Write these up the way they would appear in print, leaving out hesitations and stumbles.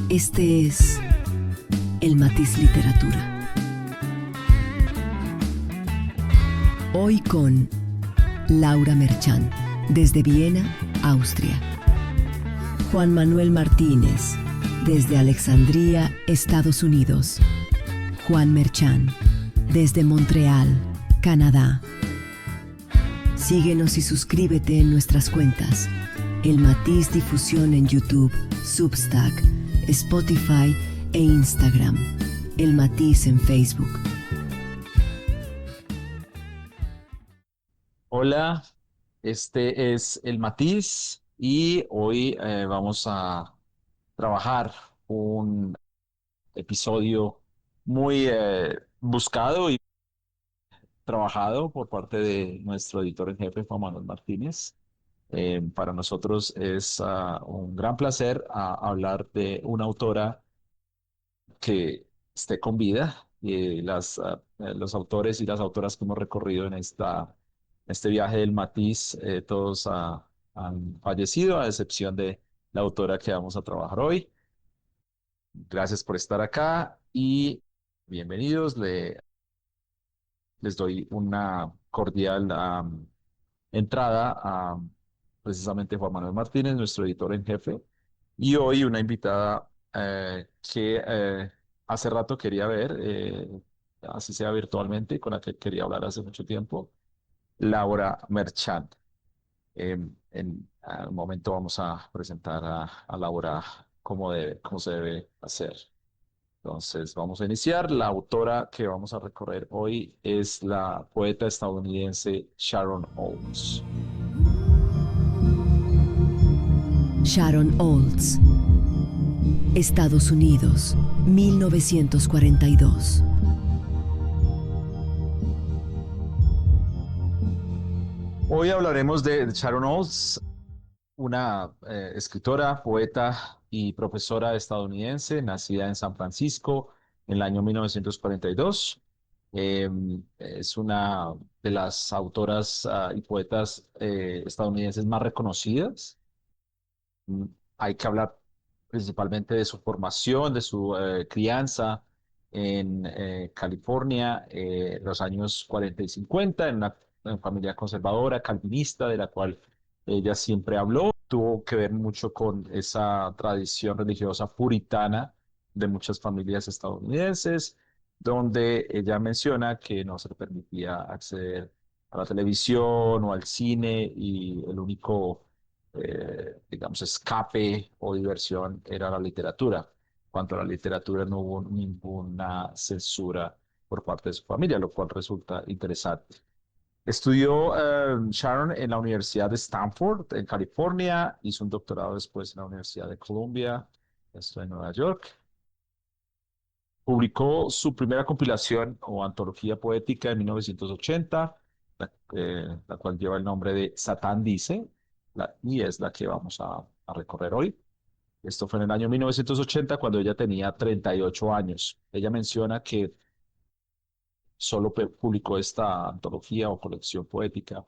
Este es El Matiz Literatura. Hoy con Laura Merchán, desde Viena, Austria. Juan Manuel Martínez, desde Alexandria, Estados Unidos. Juan Merchán, desde Montreal, Canadá. Síguenos y suscríbete en nuestras cuentas: El Matiz Difusión en YouTube, Substack, Spotify e Instagram. El Matiz en Facebook. Hola, este es El Matiz y hoy vamos a trabajar un episodio muy buscado y trabajado por parte de nuestro editor en jefe, Juan Manuel Martínez. Para nosotros es un gran placer hablar de una autora que esté con vida. Y los autores y las autoras que hemos recorrido en este viaje del Matiz, todos han fallecido, a excepción de la autora que vamos a trabajar hoy. Gracias por estar acá y bienvenidos. Les doy una cordial entrada a precisamente Juan Manuel Martínez, nuestro editor en jefe, y hoy una invitada que hace rato quería ver, así sea virtualmente, con la que quería hablar hace mucho tiempo, Laura Merchant. En un momento vamos a presentar a Laura cómo se debe hacer. Entonces, vamos a iniciar. La autora que vamos a recorrer hoy es la poeta estadounidense Sharon Olds. Sharon Olds, Estados Unidos, 1942. Hoy hablaremos de Sharon Olds, una escritora, poeta y profesora estadounidense, nacida en San Francisco en el año 1942. Es una de las autoras y poetas estadounidenses más reconocidas. Mm, Hay que hablar principalmente de su formación, de su crianza en California, los años 40 y 50, en una familia conservadora, calvinista, de la cual ella siempre habló. Tuvo que ver mucho con esa tradición religiosa puritana de muchas familias estadounidenses, donde ella menciona que no se le permitía acceder a la televisión o al cine y el único digamos, escape o diversión era la literatura. Cuanto a la literatura, no hubo ninguna censura por parte de su familia, lo cual resulta interesante. Estudió Sharon en la Universidad de Stanford, en California, hizo un doctorado después en la Universidad de Columbia, esto en Nueva York. Publicó su primera compilación o antología poética en 1980, la cual lleva el nombre de Satán Dice, y es la que vamos a recorrer hoy. Esto fue en el año 1980, cuando ella tenía 38 años. Ella menciona que solo publicó esta antología o colección poética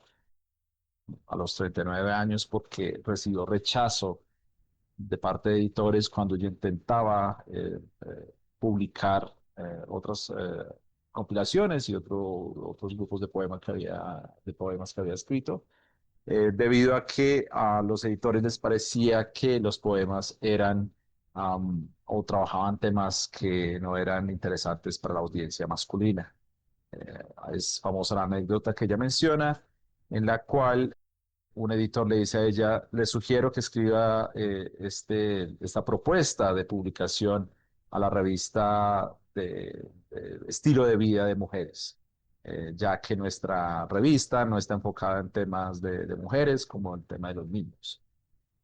a los 39 años porque recibió rechazo de parte de editores cuando ella intentaba publicar otras compilaciones y otros grupos de poemas que había escrito, debido a que a los editores les parecía que los poemas eran o trabajaban temas que no eran interesantes para la audiencia masculina. Es famosa la anécdota que ella menciona, en la cual un editor le dice a ella: le sugiero que escriba esta propuesta de publicación a la revista de estilo de vida de mujeres, ya que nuestra revista no está enfocada en temas de mujeres como el tema de los niños.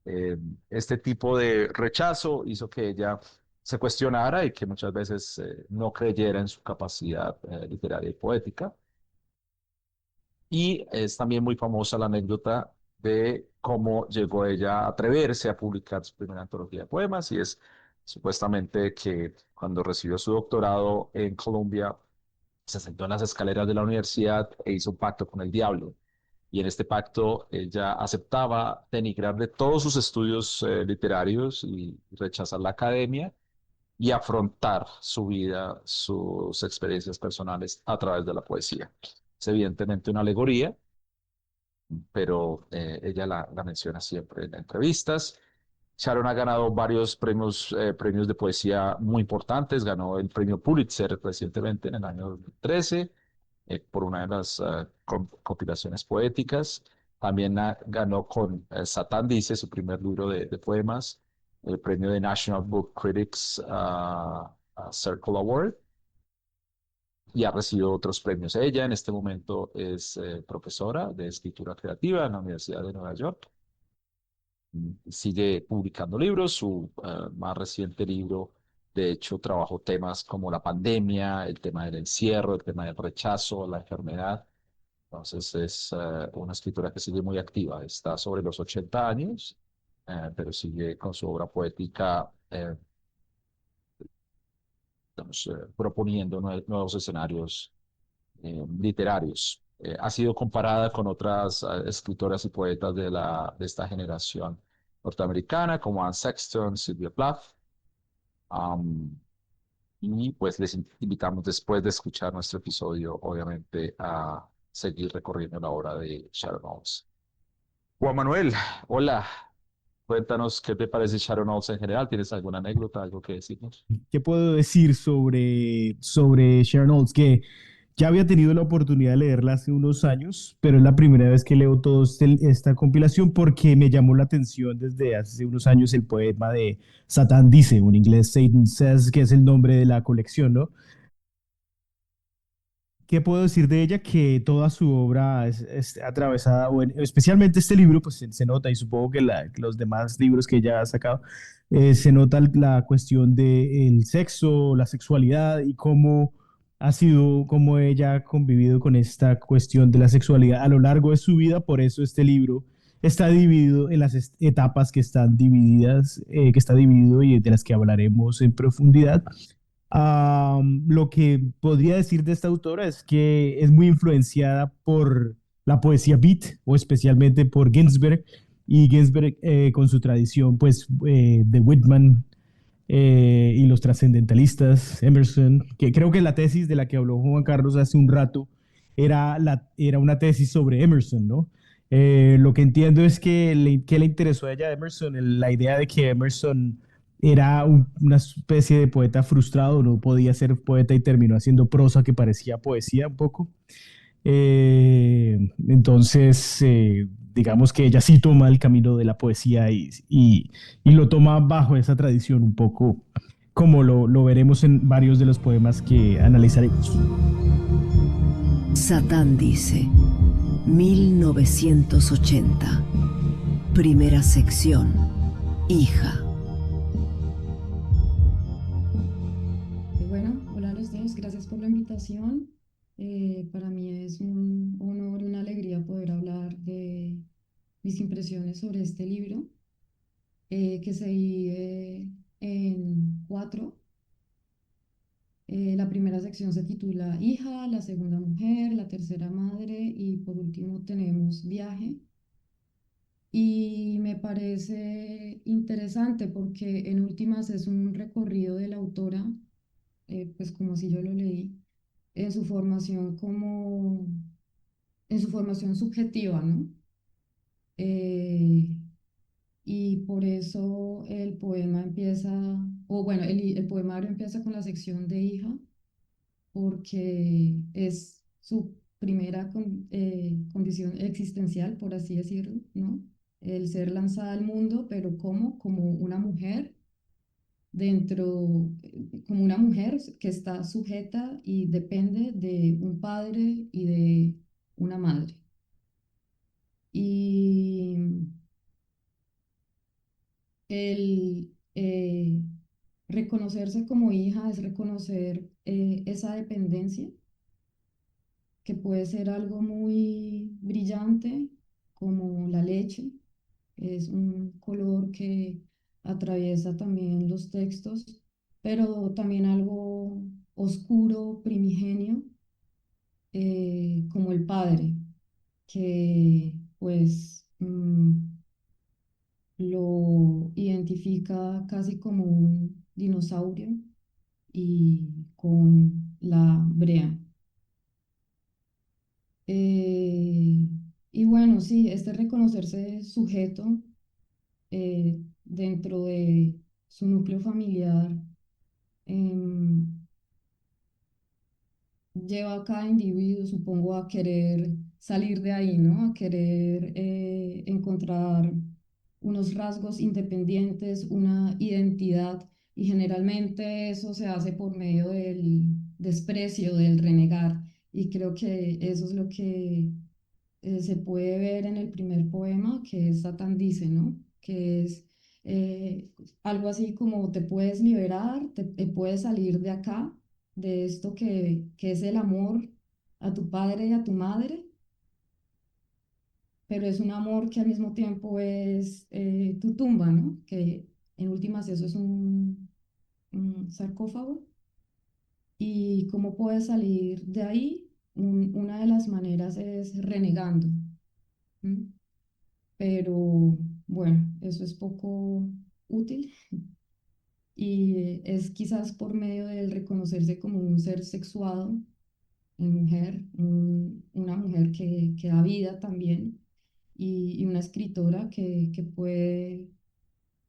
Eh, este tipo de rechazo hizo que ella se cuestionara y que muchas veces no creyera en su capacidad literaria y poética. Y es también muy famosa la anécdota de cómo llegó ella a atreverse a publicar su primera antología de poemas, y es supuestamente que cuando recibió su doctorado en Columbia, se sentó en las escaleras de la universidad e hizo un pacto con el diablo. y en este pacto ella aceptaba denigrar de todos sus estudios literarios y rechazar la academia y afrontar su vida, sus experiencias personales a través de la poesía. Es evidentemente una alegoría, pero ella la menciona siempre en entrevistas. Sharon ha ganado varios premios de poesía muy importantes. Ganó el premio Pulitzer recientemente en el año 2013 por una de las compilaciones poéticas. También ganó con Satán Dice, su primer libro de poemas, el premio de National Book Critics Circle Award y ha recibido otros premios. Ella en este momento es profesora de escritura creativa en la Universidad de Nueva York. Sigue publicando libros. Su más reciente libro, de hecho, trabajó temas como la pandemia, el tema del encierro, el tema del rechazo, la enfermedad. Entonces es una escritora que sigue muy activa. Está sobre los 80 años, pero sigue con su obra poética, digamos, proponiendo nuevos escenarios literarios. Ha sido comparada con otras escritoras y poetas de esta generación norteamericana, como Anne Sexton, Sylvia Plath. Um, y pues les invitamos después de escuchar nuestro episodio, obviamente, a seguir recorriendo la obra de Sharon Olds. Juan Manuel, hola. Cuéntanos qué te parece Sharon Olds en general. ¿Tienes alguna anécdota, algo que decirnos? ¿Qué puedo decir sobre Sharon Olds? Que ya había tenido la oportunidad de leerla hace unos años, pero es la primera vez que leo toda esta compilación porque me llamó la atención desde hace unos años el poema de Satán Dice, o en inglés Satan Says, que es el nombre de la colección, ¿no? ¿Qué puedo decir de ella? Que toda su obra es atravesada, bueno, especialmente este libro, pues se nota, y supongo que, que los demás libros que ella ha sacado, se nota la cuestión del sexo, la sexualidad y cómo ha sido, cómo ella ha convivido con esta cuestión de la sexualidad a lo largo de su vida. Por eso este libro está dividido en las etapas que están divididas, que está dividido y de las que hablaremos en profundidad. Lo que podría decir de esta autora es que es muy influenciada por la poesía beat o especialmente por Ginsberg y Ginsberg con su tradición pues de Whitman y los trascendentalistas, Emerson, que creo que la tesis de la que habló Juan Carlos hace un rato era una tesis sobre Emerson, ¿no? Lo que entiendo es que le interesó a ella de Emerson, la idea de que Emerson era una especie de poeta frustrado, no podía ser poeta y terminó haciendo prosa que parecía poesía un poco. Entonces, digamos que ella sí toma el camino de la poesía y lo toma bajo esa tradición un poco, como lo veremos en varios de los poemas que analizaremos. Satán dice, 1980. Primera sección, hija. Bueno, hola a los dos, gracias por la invitación. Para mí es un honor y una alegría poder hablar de mis impresiones sobre este libro, que se divide en cuatro. La primera sección se titula Hija, la segunda Mujer, la tercera Madre y por último tenemos Viaje. Y me parece interesante porque en últimas es un recorrido de la autora, pues como si yo lo leí en su formación en su formación subjetiva, ¿no? Eh, y por eso el poema empieza, o bueno, el poemario empieza con la sección de hija, porque es su primera condición existencial, por así decirlo, ¿no? El ser lanzada al mundo, pero ¿cómo? Como una mujer como una mujer que está sujeta y depende de un padre y de una madre. Y el reconocerse como hija es reconocer esa dependencia, que puede ser algo muy brillante, como la leche, es un color que atraviesa también los textos, pero también algo oscuro, primigenio, como el padre. que pues lo identifica casi como un dinosaurio y con la brea. Eh, y bueno, sí, este reconocerse sujeto dentro de su núcleo familiar em, lleva a cada individuo, supongo, a querer salir de ahí, ¿no? A querer encontrar unos rasgos independientes, una identidad, y generalmente eso se hace por medio del desprecio, del renegar, y creo que eso es lo que se puede ver en el primer poema, que es Satán dice, ¿no? Que es eh, algo así como te puedes liberar, te puedes salir de acá, de esto que es el amor a tu padre y a tu madre, pero es un amor que al mismo tiempo es tu tumba, ¿no? Que en últimas eso es un sarcófago. ¿Y cómo puedes salir de ahí? Una de las maneras es renegando. ¿M? Pero bueno, eso es poco útil y es quizás por medio del reconocerse como un ser sexuado en mujer, una mujer que da vida también y una escritora que puede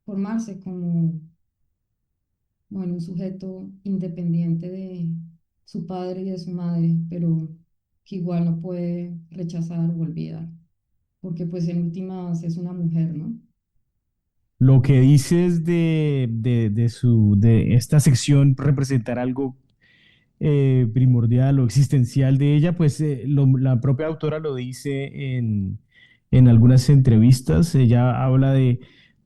formarse como, bueno, un sujeto independiente de su padre y de su madre, pero que igual no puede rechazar o olvidar, porque pues en últimas es una mujer, ¿no? Lo que dices de esta sección representar algo primordial o existencial de ella, pues la propia autora lo dice en algunas entrevistas. Ella habla de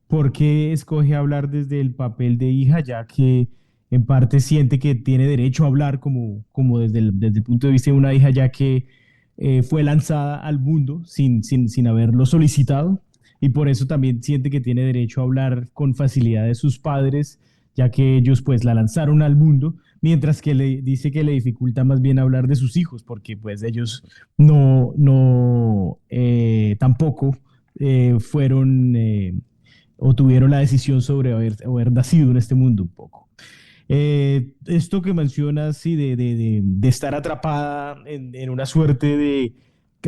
por qué escoge hablar desde el papel de hija, ya que en parte siente que tiene derecho a hablar como desde el punto de vista de una hija, ya que fue lanzada al mundo sin haberlo solicitado. Y por eso también siente que tiene derecho a hablar con facilidad de sus padres, ya que ellos pues la lanzaron al mundo, mientras que le dice que le dificulta más bien hablar de sus hijos, porque pues ellos tampoco fueron o tuvieron la decisión sobre haber nacido en este mundo un poco. Esto que mencionas, sí, de estar atrapada en una suerte de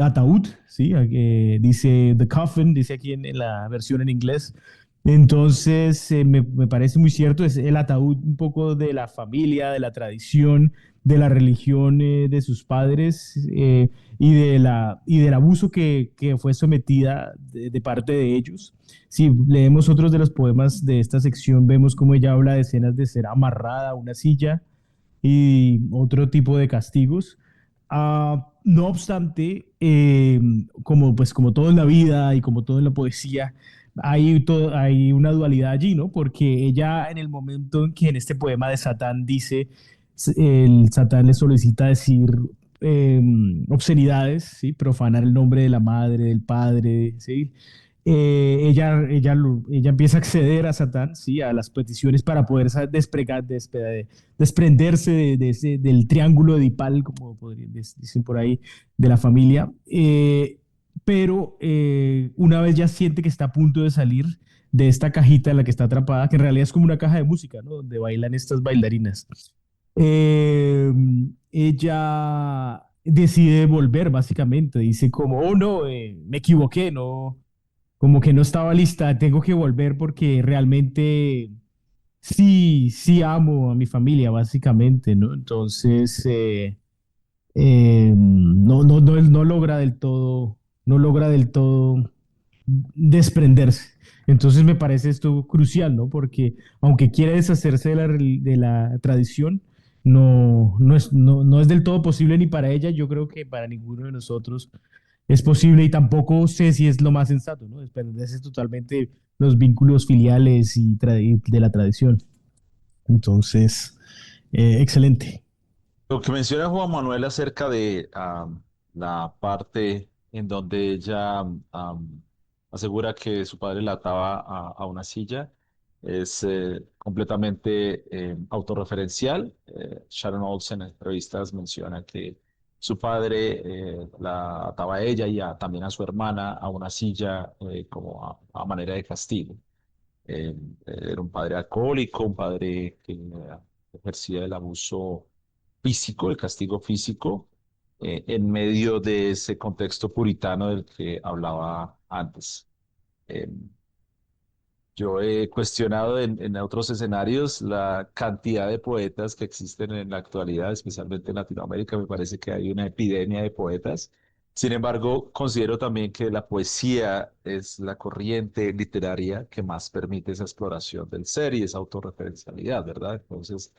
ataúd, ¿sí? Dice The Coffin, dice aquí en la versión en inglés. Entonces, me parece muy cierto, es el ataúd un poco de la familia, de la tradición, de la religión de sus padres y del abuso que fue sometida de parte de ellos. Si leemos otros de los poemas de esta sección, vemos cómo ella habla de escenas de ser amarrada a una silla y otro tipo de castigos. No obstante, como todo en la vida y como todo en la poesía, hay una dualidad allí, ¿no? Porque ella en el momento en que en este poema de Satán dice, el Satán le solicita decir obscenidades, ¿sí? Profanar el nombre de la madre, del padre, ¿sí? Ella empieza a acceder a Satán, ¿sí? A las peticiones para poder desprenderse del triángulo edipal, como dicen por ahí, de la familia. Pero una vez ya siente que está a punto de salir de esta cajita en la que está atrapada, que en realidad es como una caja de música, ¿no? Donde bailan estas bailarinas. Eh, Ella decide volver, básicamente. Dice como, oh no, me equivoqué, no, como que no estaba lista, tengo que volver porque realmente sí amo a mi familia, básicamente, ¿no? Entonces, no logra del todo, no logra del todo desprenderse. Entonces me parece esto crucial, ¿no? Porque aunque quiere deshacerse de la tradición, no es del todo posible ni para ella, yo creo que para ninguno de nosotros es posible y tampoco sé si es lo más sensato, ¿no? Desprenderse totalmente los vínculos filiales y de la tradición. Entonces, excelente. Lo que menciona Juan Manuel acerca de la parte en donde ella asegura que su padre la ataba a una silla es completamente autorreferencial. Sharon Olsen en entrevistas menciona que su padre la ataba a ella y también a su hermana a una silla como a manera de castigo. Eh, Era un padre alcohólico, un padre que ejercía el abuso físico, el castigo físico, en medio de ese contexto puritano del que hablaba antes. Eh, yo he cuestionado en otros escenarios la cantidad de poetas que existen en la actualidad, especialmente en Latinoamérica. Me parece que hay una epidemia de poetas. Sin embargo, considero también que la poesía es la corriente literaria que más permite esa exploración del ser y esa autorreferencialidad, ¿verdad? Entonces,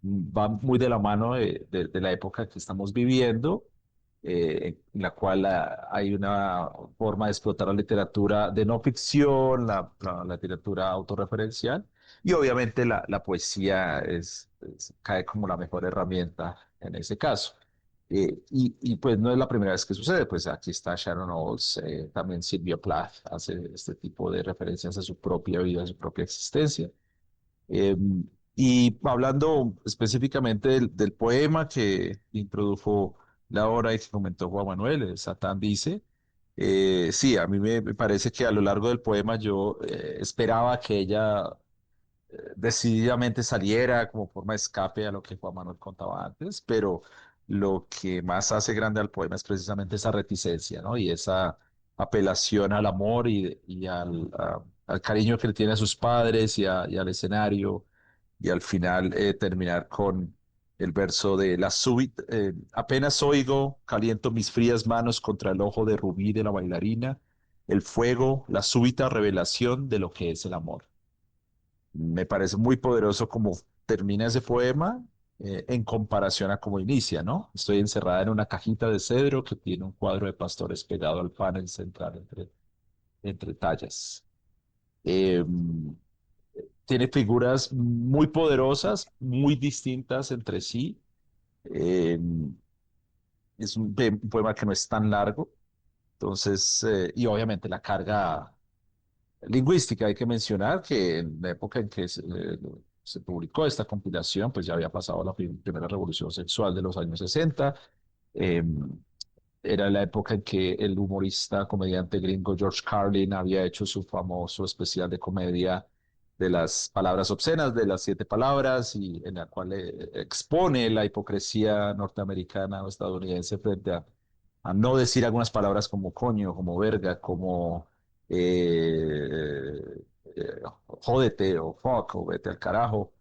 va muy de la mano de la época que estamos viviendo, en la cual hay una forma de explotar la literatura de no ficción, la literatura autorreferencial, y obviamente la poesía cae como la mejor herramienta en ese caso. Pues no es la primera vez que sucede, pues aquí está Sharon Olds, también Sylvia Plath hace este tipo de referencias a su propia vida, a su propia existencia. Eh, y hablando específicamente del poema que introdujo Laura y que comentó Juan Manuel, Satán dice, sí, a mí me parece que a lo largo del poema yo esperaba que ella decididamente saliera como forma de escape a lo que Juan Manuel contaba antes, pero lo que más hace grande al poema es precisamente esa reticencia, ¿no? Y esa apelación al amor y al cariño que le tiene a sus padres y al escenario, y al final terminar con el verso de la súbita, apenas oigo, caliento mis frías manos contra el ojo de rubí de la bailarina, el fuego, la súbita revelación de lo que es el amor. Me parece muy poderoso como termina ese poema en comparación a cómo inicia, ¿no? Estoy encerrada en una cajita de cedro que tiene un cuadro de pastores pegado al panel central entre tallas. Eh, Tiene figuras muy poderosas, muy distintas entre sí. Eh, es un poema que no es tan largo, entonces, y obviamente la carga lingüística, hay que mencionar que en la época en que se publicó esta compilación, pues ya había pasado la primera revolución sexual de los años 60. eh, Era la época en que el humorista, comediante gringo George Carlin había hecho su famoso especial de comedia de las palabras obscenas, de las 7 palabras, y en la cual expone la hipocresía norteamericana o estadounidense frente a no decir algunas palabras como coño, como verga, como eh, eh, jódete o fuck o vete al carajo.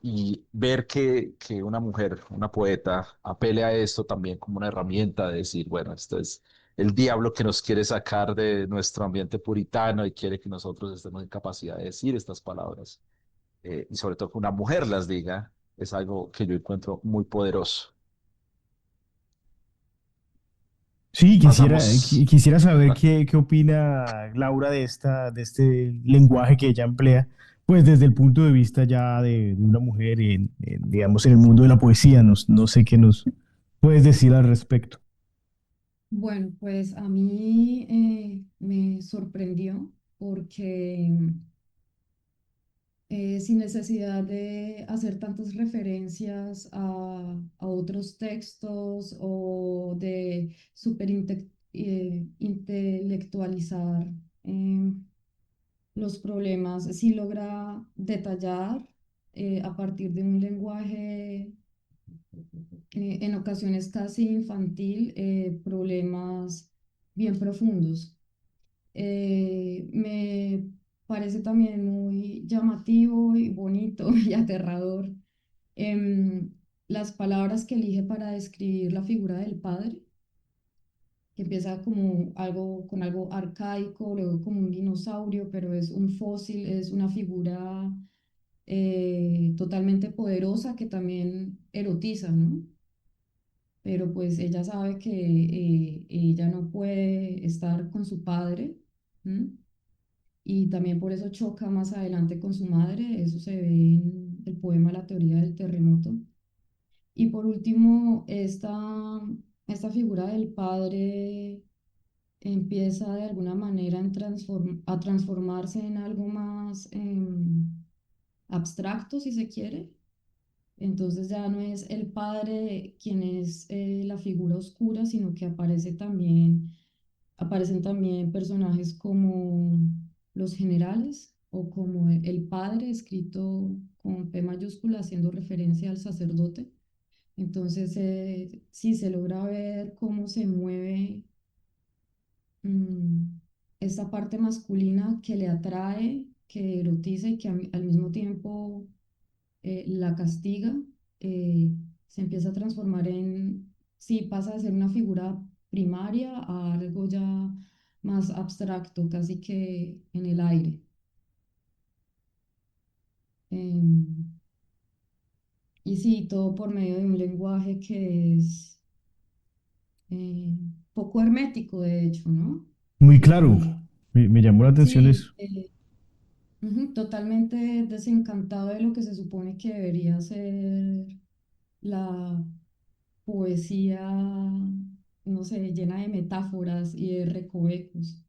Y ver que una mujer, una poeta, apele a esto también como una herramienta de decir, bueno, esto es el diablo que nos quiere sacar de nuestro ambiente puritano y quiere que nosotros estemos en capacidad de decir estas palabras. Y sobre todo que una mujer las diga, es algo que yo encuentro muy poderoso. Sí, Pasamos. quisiera saber qué opina Laura de de este lenguaje que ella emplea, pues desde el punto de vista ya de una mujer digamos, en el mundo de la poesía. No sé qué nos puedes decir al respecto. Bueno, pues a mí me sorprendió porque sin necesidad de hacer tantas referencias a otros textos o de intelectualizar los problemas, sí logra detallar a partir de un lenguaje en ocasiones casi infantil, problemas bien profundos. Me parece también muy llamativo y bonito y aterrador em, las palabras que elige para describir la figura del padre, que empieza como algo, con algo arcaico, luego como un dinosaurio, pero es un fósil, es una figura totalmente poderosa que también erotiza, ¿no? Pero pues ella sabe que ella no puede estar con su padre, ¿m? Y también por eso choca más adelante con su madre, eso se ve en el poema La teoría del terremoto. Y por último, esta figura del padre empieza de alguna manera a transformarse en algo más abstracto, si se quiere, Entonces ya no es el padre quien es la figura oscura, sino que aparecen también personajes como los generales o como el padre escrito con P mayúscula haciendo referencia al sacerdote. Entonces sí se logra ver cómo se mueve mm, esta parte masculina que le atrae, que erotiza y que al mismo tiempo la castiga, se empieza a transformar sí, pasa de ser una figura primaria a algo ya más abstracto, casi que en el aire. Em, y sí, todo por medio de un lenguaje que es eh, poco hermético, de hecho, ¿no? Muy claro. Que Me llamó la atención sí, eso. ujú, totalmente desencantado de lo que se supone que debería ser la poesía, no sé, llena de metáforas y de recovecos.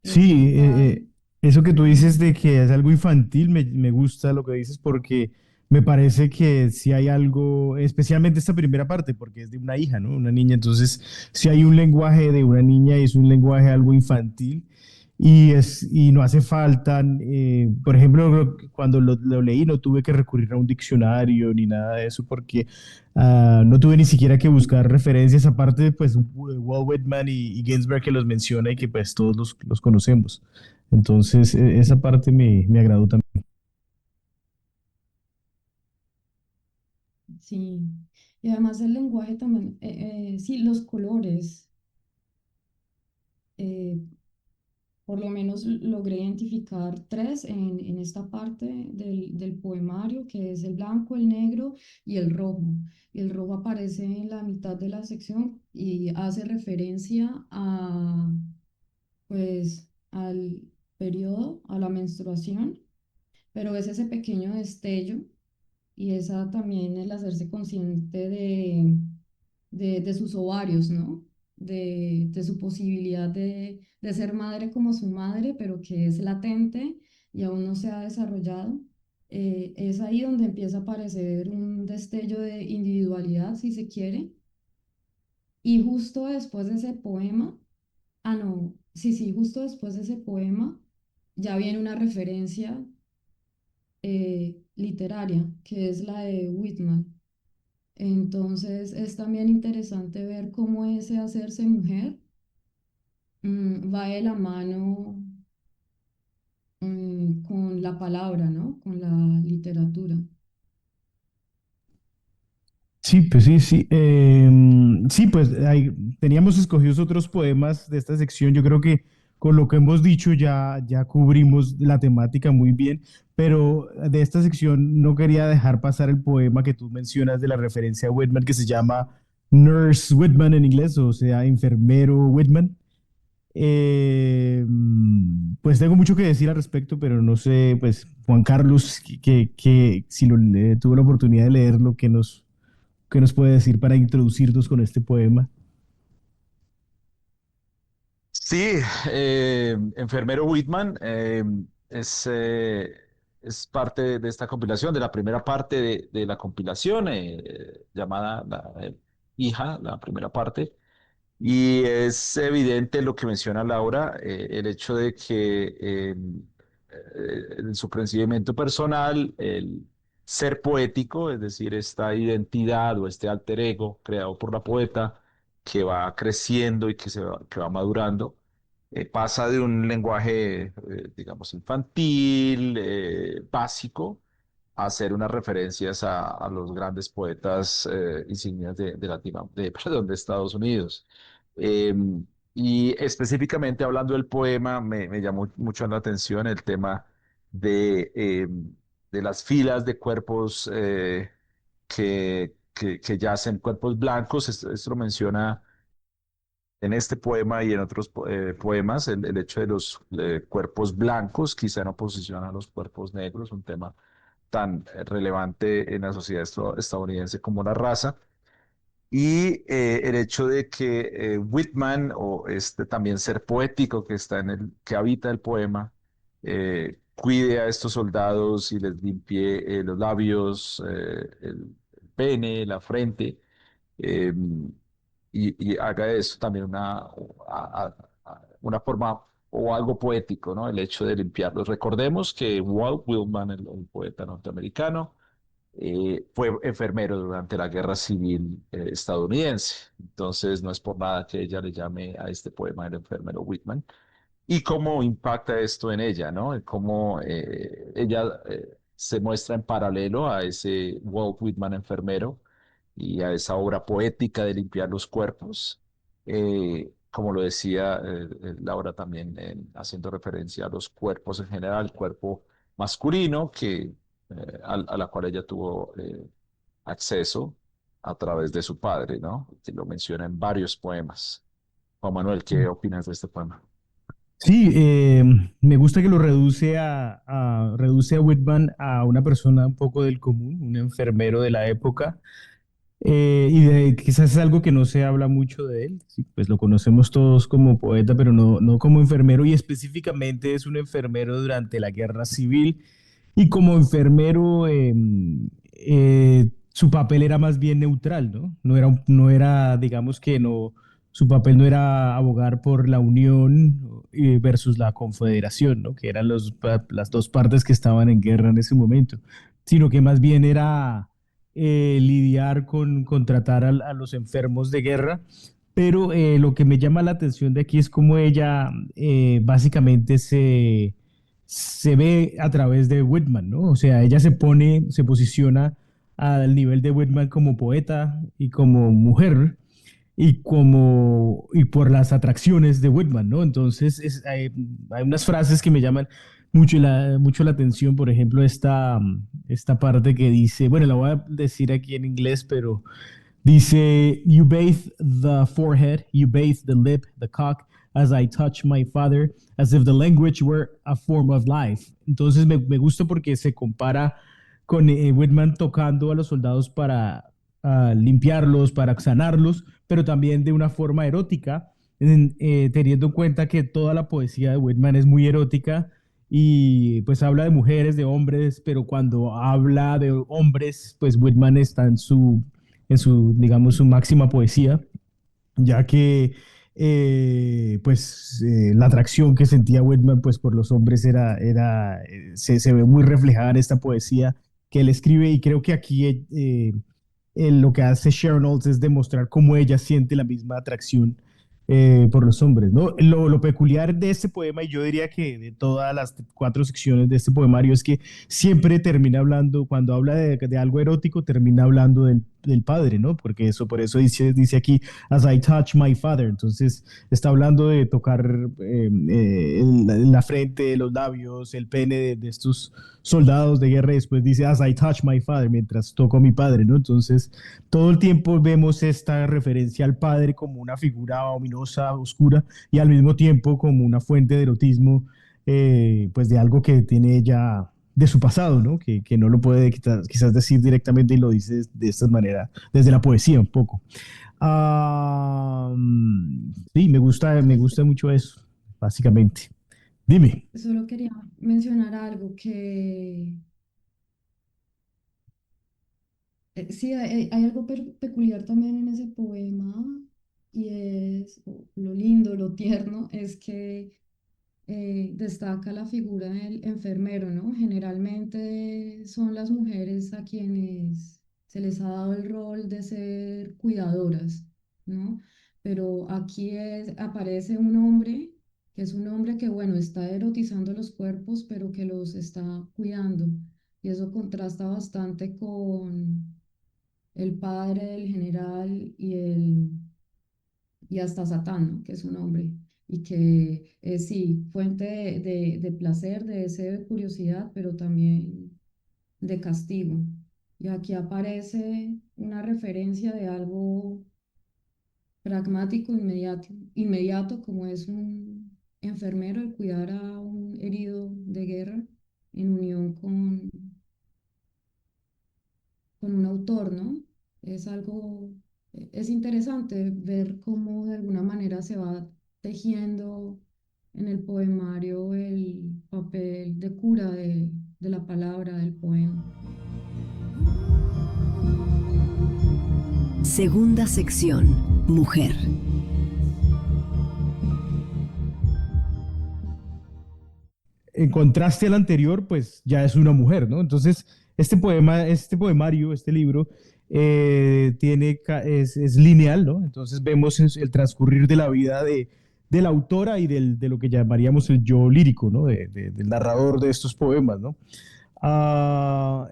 Sí, Va, eso que tú dices ujú, de que es algo infantil, me gusta lo que dices porque me parece que si hay algo, especialmente esta primera parte, porque es de una hija, ¿no? Una niña, entonces si hay un lenguaje de una niña y es un lenguaje algo infantil y no hace falta, por ejemplo, cuando lo leí no tuve que recurrir a un diccionario ni nada de eso porque no tuve ni siquiera que buscar referencias, aparte de pues Walt Whitman y Ginsberg que los menciona y que pues todos los conocemos. Entonces, esa parte me agradó también. sí. Y además el lenguaje también, sí, los colores. eh, por lo menos logré identificar tres en esta parte del poemario, que es el blanco, el negro y el rojo. Y el rojo aparece en la mitad de la sección y hace referencia pues, al periodo, a la menstruación, pero es ese pequeño destello y esa también el hacerse consciente de sus ovarios, ¿no? De su posibilidad de ser madre como su madre, pero que es latente y aún no se ha desarrollado. Es ahí donde empieza a aparecer un destello de individualidad, si se quiere. Y justo después de ese poema, no, sí, sí, justo después de ese poema ya viene una referencia literaria, que es la de Whitman. Entonces es también interesante ver cómo ese hacerse mujer va de la mano con la palabra, ¿no? Con la literatura. Sí, pues sí, sí. Sí, pues teníamos escogidos otros poemas de esta sección. Yo creo que con lo que hemos dicho ya cubrimos la temática muy bien, pero de esta sección no quería dejar pasar el poema que tú mencionas de la referencia a Whitman, que se llama Nurse Whitman en inglés, o sea, enfermero Whitman. Pues tengo mucho que decir al respecto, pero no sé, pues Juan Carlos, que si tuvo la oportunidad de leerlo, ¿qué nos puede decir para introducirnos con este poema? Sí, Enfermero Whitman es parte de esta compilación, de la primera parte de la compilación, llamada Hija, la primera parte. Y es evidente lo que menciona Laura, el hecho de que en su crecimiento personal, el ser poético, es decir, esta identidad o este alter ego creado por la poeta que va creciendo y que va madurando, pasa de un lenguaje, digamos, infantil, básico, a hacer unas referencias a los grandes poetas insignias perdón, de Estados Unidos. Eh, y específicamente hablando del poema, me llamó mucho la atención el tema de las filas de cuerpos que yacen, cuerpos blancos. Esto lo menciona en este poema y en otros poemas, el hecho de los cuerpos blancos, quizá en oposición a los cuerpos negros, un tema tan relevante en la sociedad estadounidense como la raza. Y el hecho de que Whitman, o este también ser poético que está que habita el poema, cuide a estos soldados y les limpie los labios, el pene, la frente, eh, y haga eso también una forma o algo poético, ¿no? El hecho de limpiarlos. Recordemos que Walt Whitman, el poeta norteamericano, fue enfermero durante la Guerra Civil estadounidense. Entonces, no es por nada que ella le llame a este poema el enfermero Whitman. Y cómo impacta esto en ella, ¿no? Y cómo ella se muestra en paralelo a ese Walt Whitman enfermero y a esa obra poética de limpiar los cuerpos. Como lo decía Laura también, haciendo referencia a los cuerpos en general, el cuerpo masculino a la cual ella tuvo acceso a través de su padre, ¿no? Que lo menciona en varios poemas. Juan Manuel, ¿qué opinas de este poema? Sí, me gusta que lo reduce a Whitman a una persona un poco del común, un enfermero de la época, quizás es algo que no se habla mucho de él. Sí, pues lo conocemos todos como poeta, pero no como enfermero, y específicamente es un enfermero durante la Guerra Civil, y como enfermero su papel era más bien neutral, ¿no? No era, digamos que no, su papel no era abogar por la Unión versus la Confederación, ¿no? Que eran las dos partes que estaban en guerra en ese momento, sino que más bien era lidiar con tratar a los enfermos de guerra. Pero lo que me llama la atención de aquí es cómo ella básicamente se ve a través de Whitman, ¿no? O sea, ella se posiciona al nivel de Whitman como poeta y como mujer y por las atracciones de Whitman, ¿no? Entonces hay unas frases que me llaman mucho la atención, por ejemplo, esta parte que dice, bueno, la voy a decir aquí en inglés, pero dice, "You bathe the forehead, you bathe the lip, the cock, as I touch my father, as if the language were a form of life." Entonces me gusta porque se compara con Whitman tocando a los soldados para limpiarlos, para sanarlos, pero también de una forma erótica, teniendo en cuenta que toda la poesía de Whitman es muy erótica y pues habla de mujeres, de hombres, pero cuando habla de hombres, pues Whitman está digamos, su máxima poesía, ya que la atracción que sentía Whitman pues por los hombres se ve muy reflejada en esta poesía que él escribe, y creo que aquí lo que hace Sharon Olds es demostrar cómo ella siente la misma atracción por los hombres, ¿no? Lo peculiar de este poema, y yo diría que de todas las cuatro secciones de este poemario, es que siempre termina hablando, cuando habla de algo erótico, termina hablando del padre, ¿no? Porque por eso dice aquí, "As I touch my father", entonces está hablando de tocar la frente, los labios, el pene de estos soldados de guerra, y después dice, "As I touch my father", mientras toco a mi padre, ¿no? Entonces, todo el tiempo vemos esta referencia al padre como una figura ominosa, oscura, y al mismo tiempo como una fuente de erotismo, pues de algo que tiene ella de su pasado, ¿no? Que no lo puede quizás decir directamente, y lo dice de esta manera, desde la poesía un poco. Sí, me gusta mucho eso, básicamente. Dime. Solo quería mencionar algo que sí, hay algo peculiar también en ese poema, y es lo lindo, lo tierno, es que destaca la figura del enfermero, ¿no? Generalmente son las mujeres a quienes se les ha dado el rol de ser cuidadoras, ¿no? Pero aquí aparece un hombre, que es un hombre que, bueno, está erotizando los cuerpos, pero que los está cuidando. Y eso contrasta bastante con el padre del general y hasta Satán, ¿no? Que es un hombre, y que es, sí, fuente de placer, de deseo, de curiosidad, pero también de castigo. Y aquí aparece una referencia de algo pragmático, inmediato, como es un enfermero, el cuidar a un herido de guerra en unión con un autor, ¿no? Es algo, es interesante ver cómo de alguna manera se va tejiendo en el poemario el papel de cura de la palabra, del poema. Segunda sección, mujer. En contraste al anterior, pues ya es una mujer, ¿no? Entonces, este poema, este poemario, este libro, es lineal, ¿no? Entonces vemos el transcurrir de la vida de la autora y de lo que llamaríamos el yo lírico, ¿no? Del narrador de estos poemas, ¿no?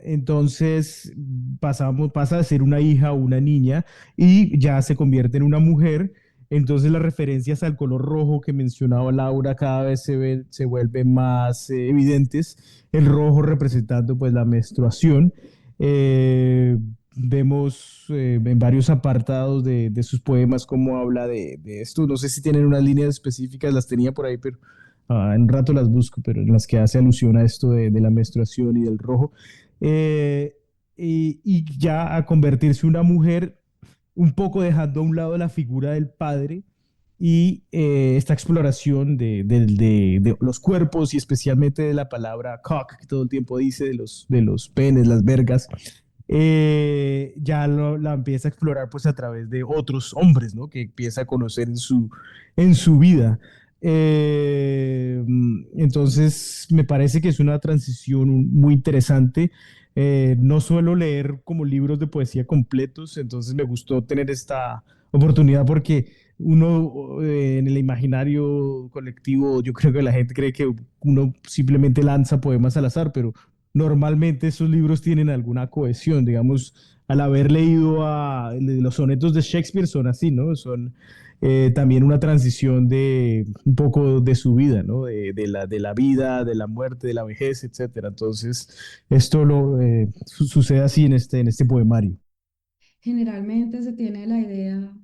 Entonces pasa de ser una hija o una niña y ya se convierte en una mujer. Entonces las referencias al color rojo que mencionaba Laura cada vez se vuelven más evidentes. El rojo representando pues la menstruación. Eh, Vemos en varios apartados de sus poemas cómo habla de esto. No sé si tienen unas líneas específicas, las tenía por ahí, pero en un rato las busco, pero en las que hace alusión a esto de la menstruación y del rojo. Eh, y ya a convertirse en una mujer, un poco dejando a un lado la figura del padre y esta exploración de los cuerpos y especialmente de la palabra cock, que todo el tiempo dice, de los penes, las vergas, ya la empieza a explorar pues a través de otros hombres, ¿no? Que empieza a conocer en su vida. Entonces, me parece que es una transición muy interesante. No suelo leer como libros de poesía completos, entonces me gustó tener esta oportunidad porque uno en el imaginario colectivo, yo creo que la gente cree que uno simplemente lanza poemas al azar, pero normalmente esos libros tienen alguna cohesión, digamos, al haber leído los sonetos de Shakespeare son así, ¿no? Son también una transición de un poco de su vida, ¿no? De la vida, de la muerte, de la vejez, etcétera. Entonces, esto sucede así en este poemario. Generalmente se tiene la idea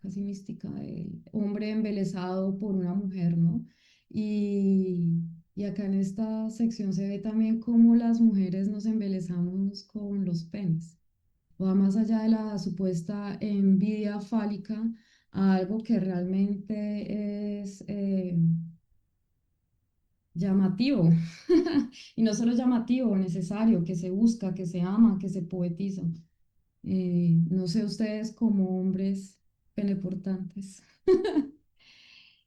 casi mística del hombre embelesado por una mujer, ¿no? Y, y acá en esta sección se ve también cómo las mujeres nos embelezamos con los penes. Va más allá de la supuesta envidia fálica a algo que realmente es llamativo. Y no solo llamativo, necesario, que se busca, que se ama, que se poetiza. No sé ustedes como hombres peneportantes,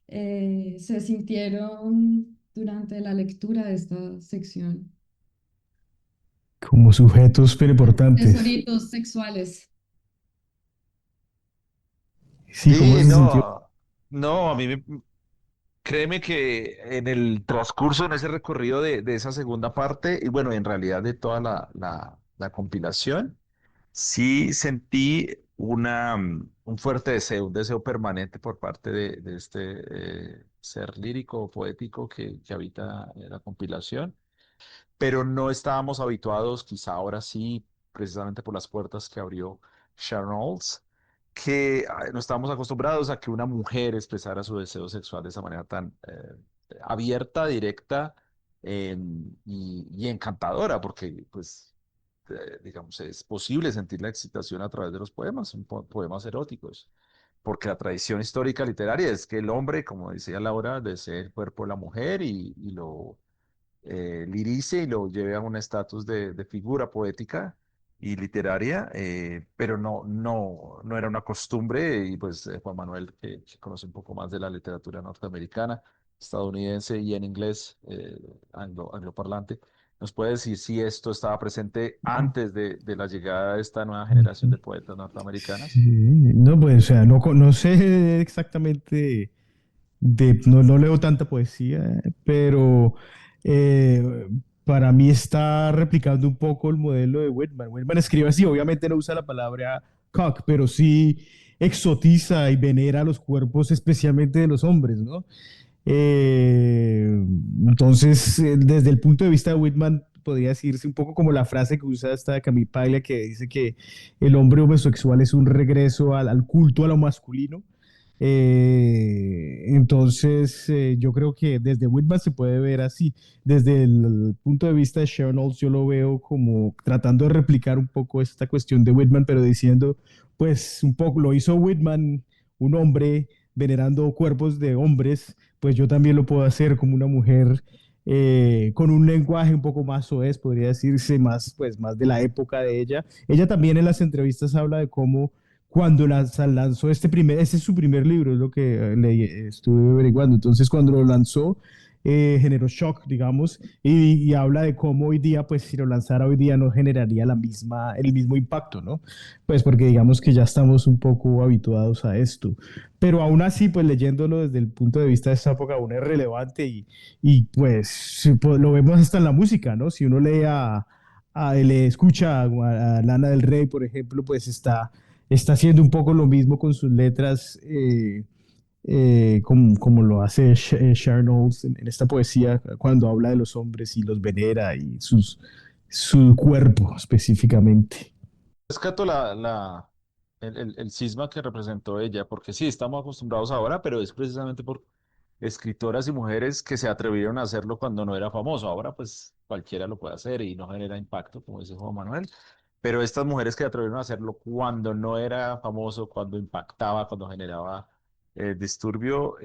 se sintieron durante la lectura de esta sección. Como sujetos importantes. Tesoritos sexuales. Sí, ¿cómo Sí, se sintió? no, créeme que en el transcurso, en ese recorrido de esa segunda parte, y bueno, en realidad de toda la compilación, sí sentí un fuerte deseo, un deseo permanente por parte de este ser lírico o poético que habita en la compilación, pero no estábamos habituados, quizá ahora sí, precisamente por las puertas que abrió Sharon Olds, que no estábamos acostumbrados a que una mujer expresara su deseo sexual de esa manera tan abierta, directa y encantadora, porque pues digamos, es posible sentir la excitación a través de los poemas, son poemas eróticos, porque la tradición histórica literaria es que el hombre, como decía Laura, desee el cuerpo de la mujer y lo lirice y lo lleve a un estatus de figura poética y literaria, pero no era una costumbre y pues Juan Manuel, que conoce un poco más de la literatura norteamericana, estadounidense y en inglés angloparlante, nos puede decir si esto estaba presente antes de la llegada de esta nueva generación de poetas norteamericanas. Sí, no, pues, o sea, no sé exactamente no leo tanta poesía, pero eh, para mí está replicando un poco el modelo de Whitman. Whitman escribe así, obviamente no usa la palabra cock, pero sí exotiza y venera los cuerpos, especialmente de los hombres, ¿no? Eh, entonces, desde el punto de vista de Whitman, podría decirse un poco como la frase que usa esta Camille Paglia, que dice que el hombre homosexual es un regreso al culto a lo masculino. Entonces, yo creo que desde Whitman se puede ver así. Desde el punto de vista de Sharon Olds, yo lo veo como tratando de replicar un poco esta cuestión de Whitman, pero diciendo, pues un poco, lo hizo Whitman, un hombre venerando cuerpos de hombres, pues yo también lo puedo hacer como una mujer con un lenguaje un poco más soez, podría decirse, más, pues, más de la época de ella. Ella también en las entrevistas habla de cómo cuando lanzó ese es su primer libro, es lo que estuve averiguando. Entonces, cuando lo lanzó, generó shock, digamos, y habla de cómo hoy día, pues si lo lanzara hoy día no generaría el mismo impacto, ¿no? Pues porque digamos que ya estamos un poco habituados a esto. Pero aún así, pues leyéndolo desde el punto de vista de esta época, aún es relevante y pues lo vemos hasta en la música, ¿no? Si uno lee le escucha a Lana del Rey, por ejemplo, pues está haciendo un poco lo mismo con sus letras, como lo hace Sharon Olds en esta poesía, cuando habla de los hombres y los venera y su cuerpo específicamente. Rescato el cisma que representó ella, porque sí, estamos acostumbrados ahora, pero es precisamente por escritoras y mujeres que se atrevieron a hacerlo cuando no era famoso. Ahora, pues cualquiera lo puede hacer y no genera impacto, como dice Juan Manuel. Pero estas mujeres que se atrevieron a hacerlo cuando no era famoso, cuando impactaba, cuando generaba disturbio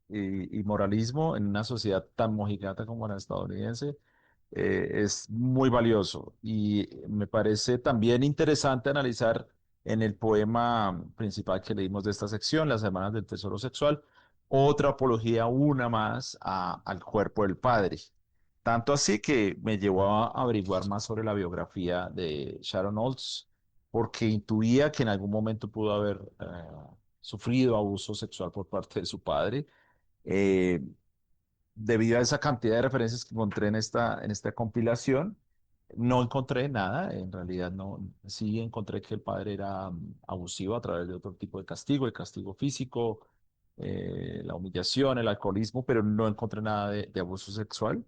y moralismo en una sociedad tan mojigata como la estadounidense, es muy valioso. Y me parece también interesante analizar en el poema principal que leímos de esta sección, Las Hermanas del Tesoro Sexual, otra apología, una más al cuerpo del padre. Tanto así que me llevó a averiguar más sobre la biografía de Sharon Olds, porque intuía que en algún momento pudo haber sufrido abuso sexual por parte de su padre. Eh, Debido a esa cantidad de referencias que encontré en esta compilación, no encontré nada, en realidad no, sí encontré que el padre era abusivo a través de otro tipo de castigo, el castigo físico, la humillación, el alcoholismo, pero no encontré nada de abuso sexual.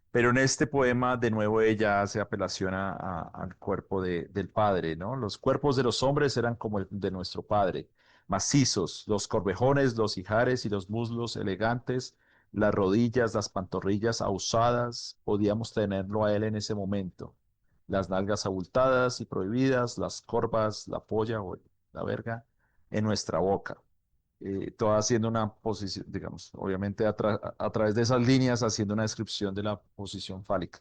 Pero en este poema, de nuevo, ella hace apelación al cuerpo del padre, ¿no? Los cuerpos de los hombres eran como el de nuestro padre, macizos, los corvejones, los ijares y los muslos elegantes, las rodillas, las pantorrillas ahusadas, podíamos tenerlo a él en ese momento. Las nalgas abultadas y prohibidas, las corvas, la polla o la verga en nuestra boca. Todo haciendo una posición, digamos, obviamente a través de esas líneas, haciendo una descripción de la posición fálica.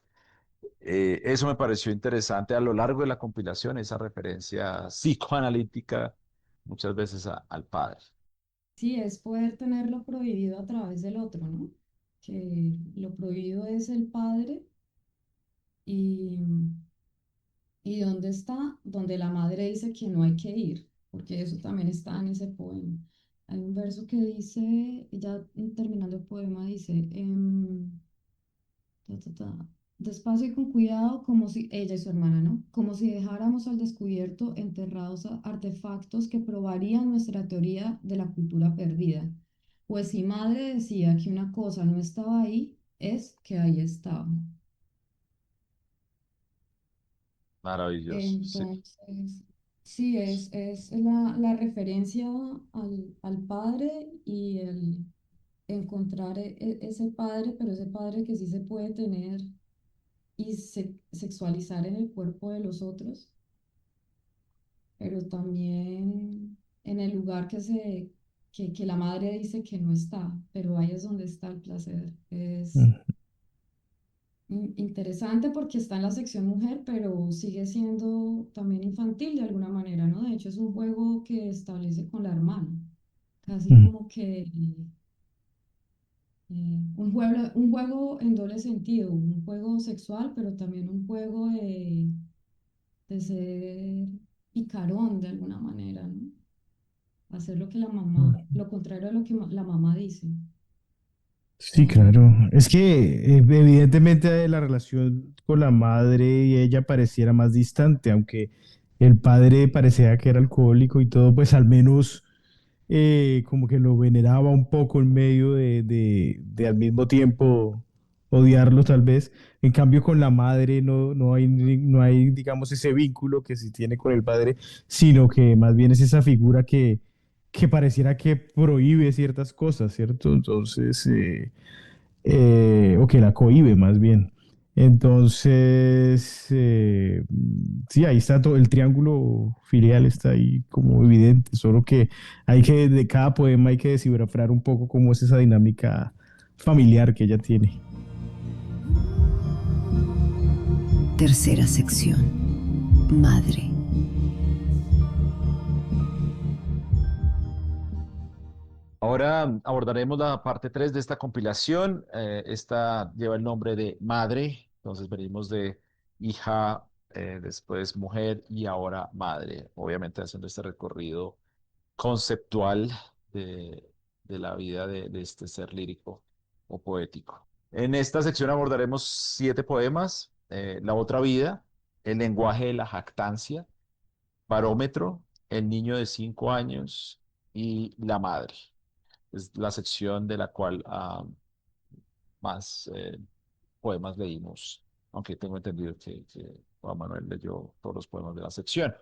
Eso me pareció interesante a lo largo de la compilación, esa referencia psicoanalítica muchas veces al padre. Sí, es poder tener lo prohibido a través del otro, ¿no? Que lo prohibido es el padre y, y ¿dónde está? Donde la madre dice que no hay que ir, porque eso también está en ese poema. Hay un verso que dice, ya terminando el poema, dice, ta, ta, ta, despacio y con cuidado, como si, ella y su hermana, ¿no? Como si dejáramos al descubierto enterrados artefactos que probarían nuestra teoría de la cultura perdida. Pues si madre decía que una cosa no estaba ahí, es que ahí estaba. Maravilloso, sí. Entonces, sí, es la referencia al padre y el encontrar ese padre, pero ese padre que sí se puede tener y sexualizar en el cuerpo de los otros, pero también en el lugar que la madre dice que no está, pero ahí es donde está el placer. Es Mm, interesante porque está en la sección mujer, pero sigue siendo también infantil de alguna manera, ¿no? De hecho, es un juego que establece con la hermana, casi mm, como que un juego en doble sentido, un juego sexual, pero también un juego de ser picarón de alguna manera, ¿no? Hacer lo que la mamá, mm. lo contrario a lo que la mamá dice. Sí, claro. Eh, Es que evidentemente la relación con la madre y ella pareciera más distante, aunque el padre parecía que era alcohólico y todo, pues al menos como que lo veneraba un poco en medio de al mismo tiempo odiarlo tal vez. En cambio con la madre no hay, digamos, ese vínculo que se tiene con el padre, sino que más bien es esa figura que pareciera que prohíbe ciertas cosas, ¿cierto? Entonces, o que la cohíbe más bien. Entonces, sí, ahí está todo, el triángulo filial está ahí como evidente, solo que de cada poema hay que descifrar un poco cómo es esa dinámica familiar que ella tiene. Tercera sección. Madre. Ahora abordaremos la parte 3 de esta compilación. Esta lleva el nombre de Madre, entonces venimos de hija, después mujer y ahora madre, obviamente haciendo este recorrido conceptual de, de la vida de este ser lírico o poético. En esta sección abordaremos 7 poemas: La otra vida, El lenguaje de la jactancia, Barómetro, El niño de 5 años y La madre. Es la sección de la cual más poemas leímos, aunque tengo entendido que Juan Manuel leyó todos los poemas de la sección.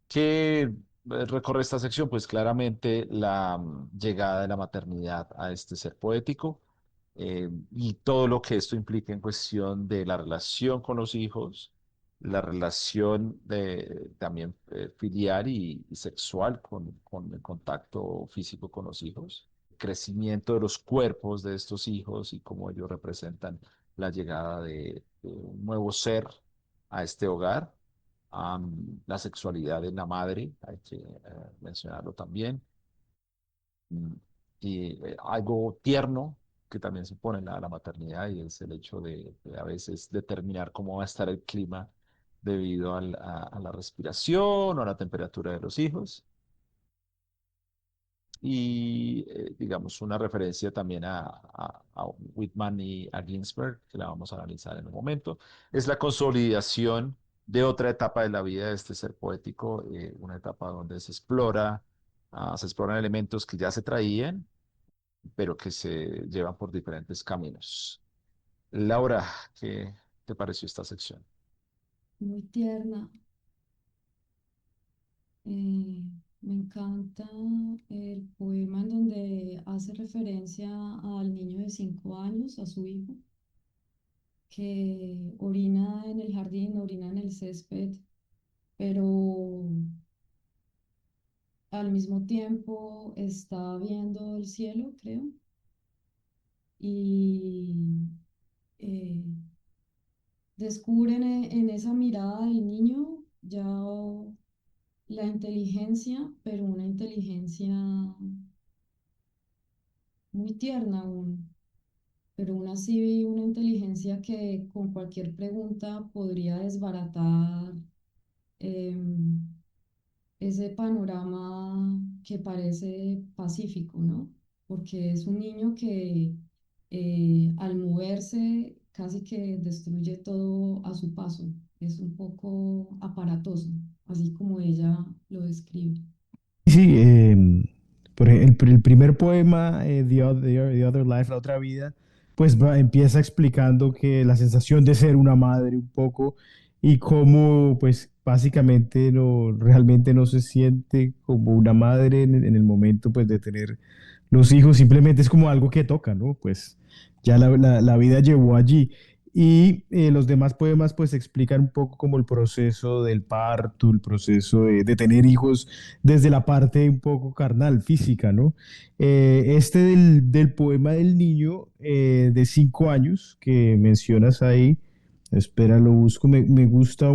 ¿Qué recorre esta sección? Pues claramente la llegada de la maternidad a este ser poético, y todo lo que esto implica en cuestión de la relación con los hijos, la relación también filial y sexual con el contacto físico con los hijos, crecimiento de los cuerpos de estos hijos y cómo ellos representan la llegada de un nuevo ser a este hogar. La sexualidad en la madre, hay que mencionarlo también. Mm, Y algo tierno que también supone la maternidad, y es el hecho de a veces determinar cómo va a estar el clima debido a la respiración o a la temperatura de los hijos. Y digamos una referencia también a Whitman y a Ginsberg, que la vamos a analizar en un momento, es la consolidación de otra etapa de la vida de este ser poético, una etapa donde se exploran elementos que ya se traían, pero que se llevan por diferentes caminos. Laura, ¿qué te pareció esta sección? Muy tierna. Eh, Me encanta el poema en donde hace referencia al niño de 5 años, a su hijo, que orina en el jardín, orina en el césped, pero al mismo tiempo está viendo el cielo, creo, y eh, descubren en esa mirada del niño ya la inteligencia, pero una inteligencia muy tierna aún, pero aún así una inteligencia que con cualquier pregunta podría desbaratar em, ese panorama que parece pacífico, ¿no? Porque es un niño que al moverse casi que destruye todo a su paso. Es un poco aparatoso, así como ella lo describe. Sí, por ejemplo, el primer poema, The Other Life, La otra vida, pues empieza explicando que la sensación de ser una madre un poco y cómo pues básicamente no, realmente no se siente como una madre en el momento pues de tener los hijos, simplemente es como algo que toca, ¿no? Pues ya la vida llevó allí. Y los demás poemas pues explican un poco como el proceso del parto, el proceso de tener hijos desde la parte un poco carnal, física, ¿no? Este del poema del niño de 5 años que mencionas ahí, espera, lo busco, me gusta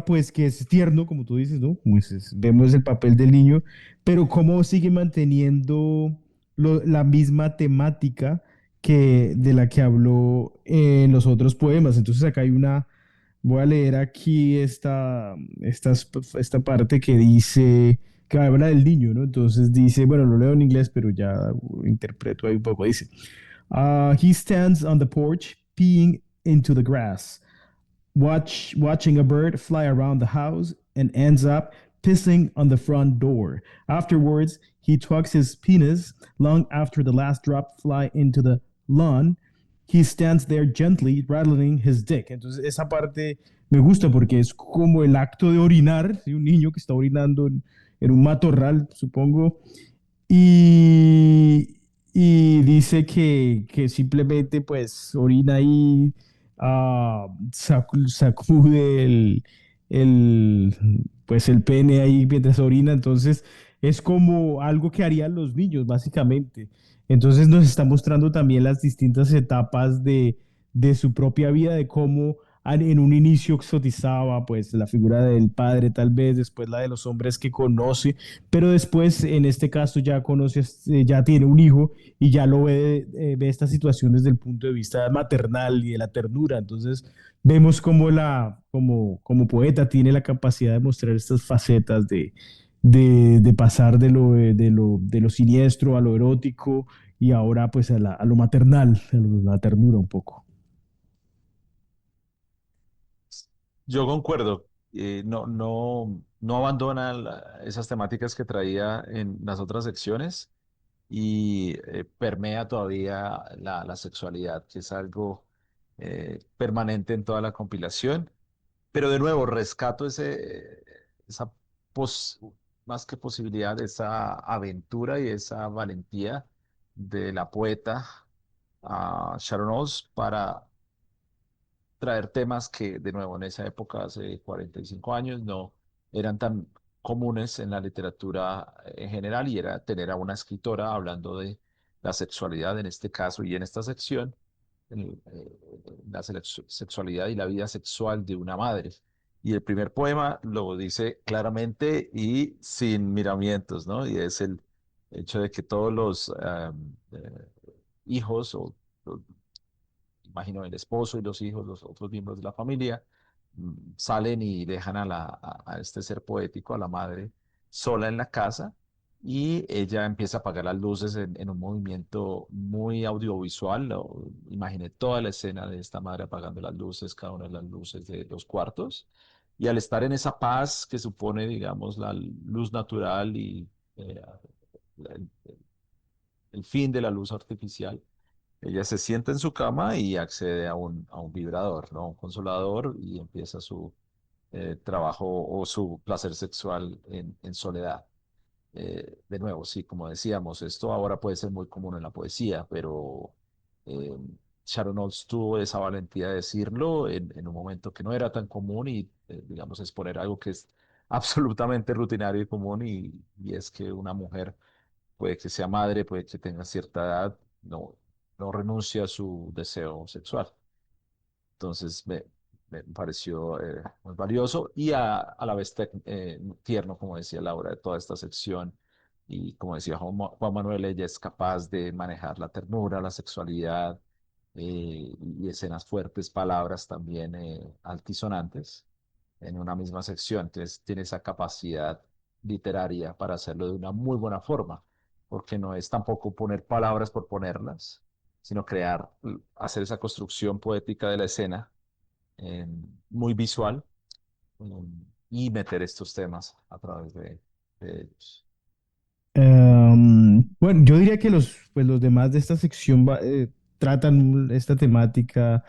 pues que es tierno, como tú dices, ¿no? Como vemos el papel del niño, pero cómo sigue manteniendo la misma temática de la que habló en los otros poemas. Entonces acá voy a leer aquí esta parte que dice, que habla del niño, ¿no? Entonces dice, bueno, lo leo en inglés, pero ya interpreto ahí un poco. Dice, he stands on the porch, peeing into the grass. Watching a bird fly around the house and ends up pissing on the front door. Afterwards, he tucks his penis long after the last drop fly into the lawn. He stands there gently rattling his dick. Entonces, esa parte me gusta porque es como el acto de orinar, ¿sí? Un niño que está orinando en un matorral, supongo, y, y dice que simplemente pues orina ahí, sacude el, pues el pene ahí mientras orina, entonces es como algo que harían los niños básicamente. Entonces nos está mostrando también las distintas etapas de su propia vida, de cómo en un inicio exotizaba pues la figura del padre tal vez, después la de los hombres que conoce, pero después en este caso ya conoce, ya tiene un hijo y ya lo ve, ve esta situación desde el punto de vista maternal y de la ternura. Entonces vemos cómo como poeta tiene la capacidad de mostrar estas facetas de pasar de lo siniestro a lo erótico y ahora pues a lo maternal, la ternura un poco. Yo concuerdo, no abandona esas temáticas que traía en las otras secciones y permea todavía la sexualidad, que es algo permanente en toda la compilación. Pero de nuevo, rescato esa pos- más que posibilidad, esa aventura y esa valentía de la poeta Sharon Olds para traer temas que, de nuevo, en esa época, hace 45 años, no eran tan comunes en la literatura en general, y era tener a una escritora hablando de la sexualidad en este caso y en esta sección, la sexualidad y la vida sexual de una madre. Y el primer poema lo dice claramente y sin miramientos, ¿no? Y es el hecho de que todos los hijos o imagino el esposo y los hijos, los otros miembros de la familia, salen y dejan a este ser poético, a la madre, sola en la casa, y ella empieza a apagar las luces en un movimiento muy audiovisual. Imaginé toda la escena de esta madre apagando las luces, cada una de las luces de los cuartos, y al estar en esa paz que supone, digamos, la luz natural y eh, el el fin de la luz artificial, ella se sienta en su cama y accede a un vibrador, ¿no? Un consolador, y empieza su trabajo o su placer sexual en soledad. De nuevo, sí, como decíamos, esto ahora puede ser muy común en la poesía, pero eh, Sharon Olds tuvo esa valentía de decirlo en un momento que no era tan común y, digamos, exponer algo que es absolutamente rutinario y común, y es que una mujer puede que sea madre, puede que tenga cierta edad, no renuncia a su deseo sexual. Entonces me pareció muy valioso y a la vez tierno, como decía Laura, de toda esta sección. Y como decía Juan Manuel, ella es capaz de manejar la ternura, la sexualidad, y escenas fuertes, palabras también altisonantes en una misma sección. Entonces tiene esa capacidad literaria para hacerlo de una muy buena forma, porque no es tampoco poner palabras por ponerlas, sino crear, hacer esa construcción poética de la escena, muy visual, y meter estos temas a través de ellos. Bueno, yo diría que pues los demás de esta sección tratan esta temática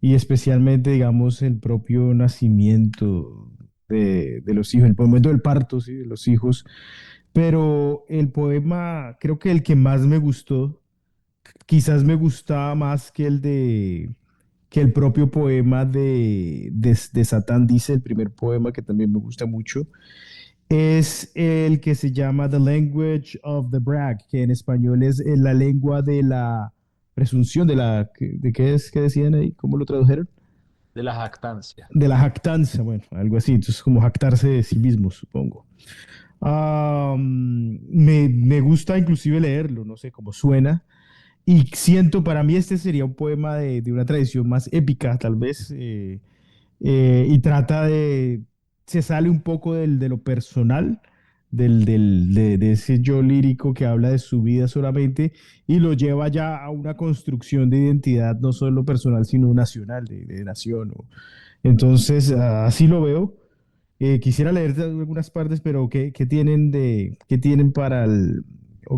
y especialmente, digamos, el propio nacimiento de los hijos, el momento del parto, ¿sí? De los hijos. Pero el poema, creo que el que más me gustó, quizás me gustaba más que que el propio poema de Satán Dice, el primer poema que también me gusta mucho, es el que se llama The Language of the Brag, que en español es la lengua de la presunción, ¿de qué es que decían ahí? ¿Cómo lo tradujeron? De la jactancia. De la jactancia, bueno, algo así, entonces como jactarse de sí mismo, supongo. Me gusta inclusive leerlo, no sé cómo suena, y siento, para mí este sería un poema de una tradición más épica, tal vez, y trata se sale un poco de lo personal, de ese yo lírico que habla de su vida solamente, y lo lleva ya a una construcción de identidad, no solo personal, sino nacional, de nación. Entonces, así lo veo. Quisiera leer algunas partes, pero ¿qué tienen qué tienen para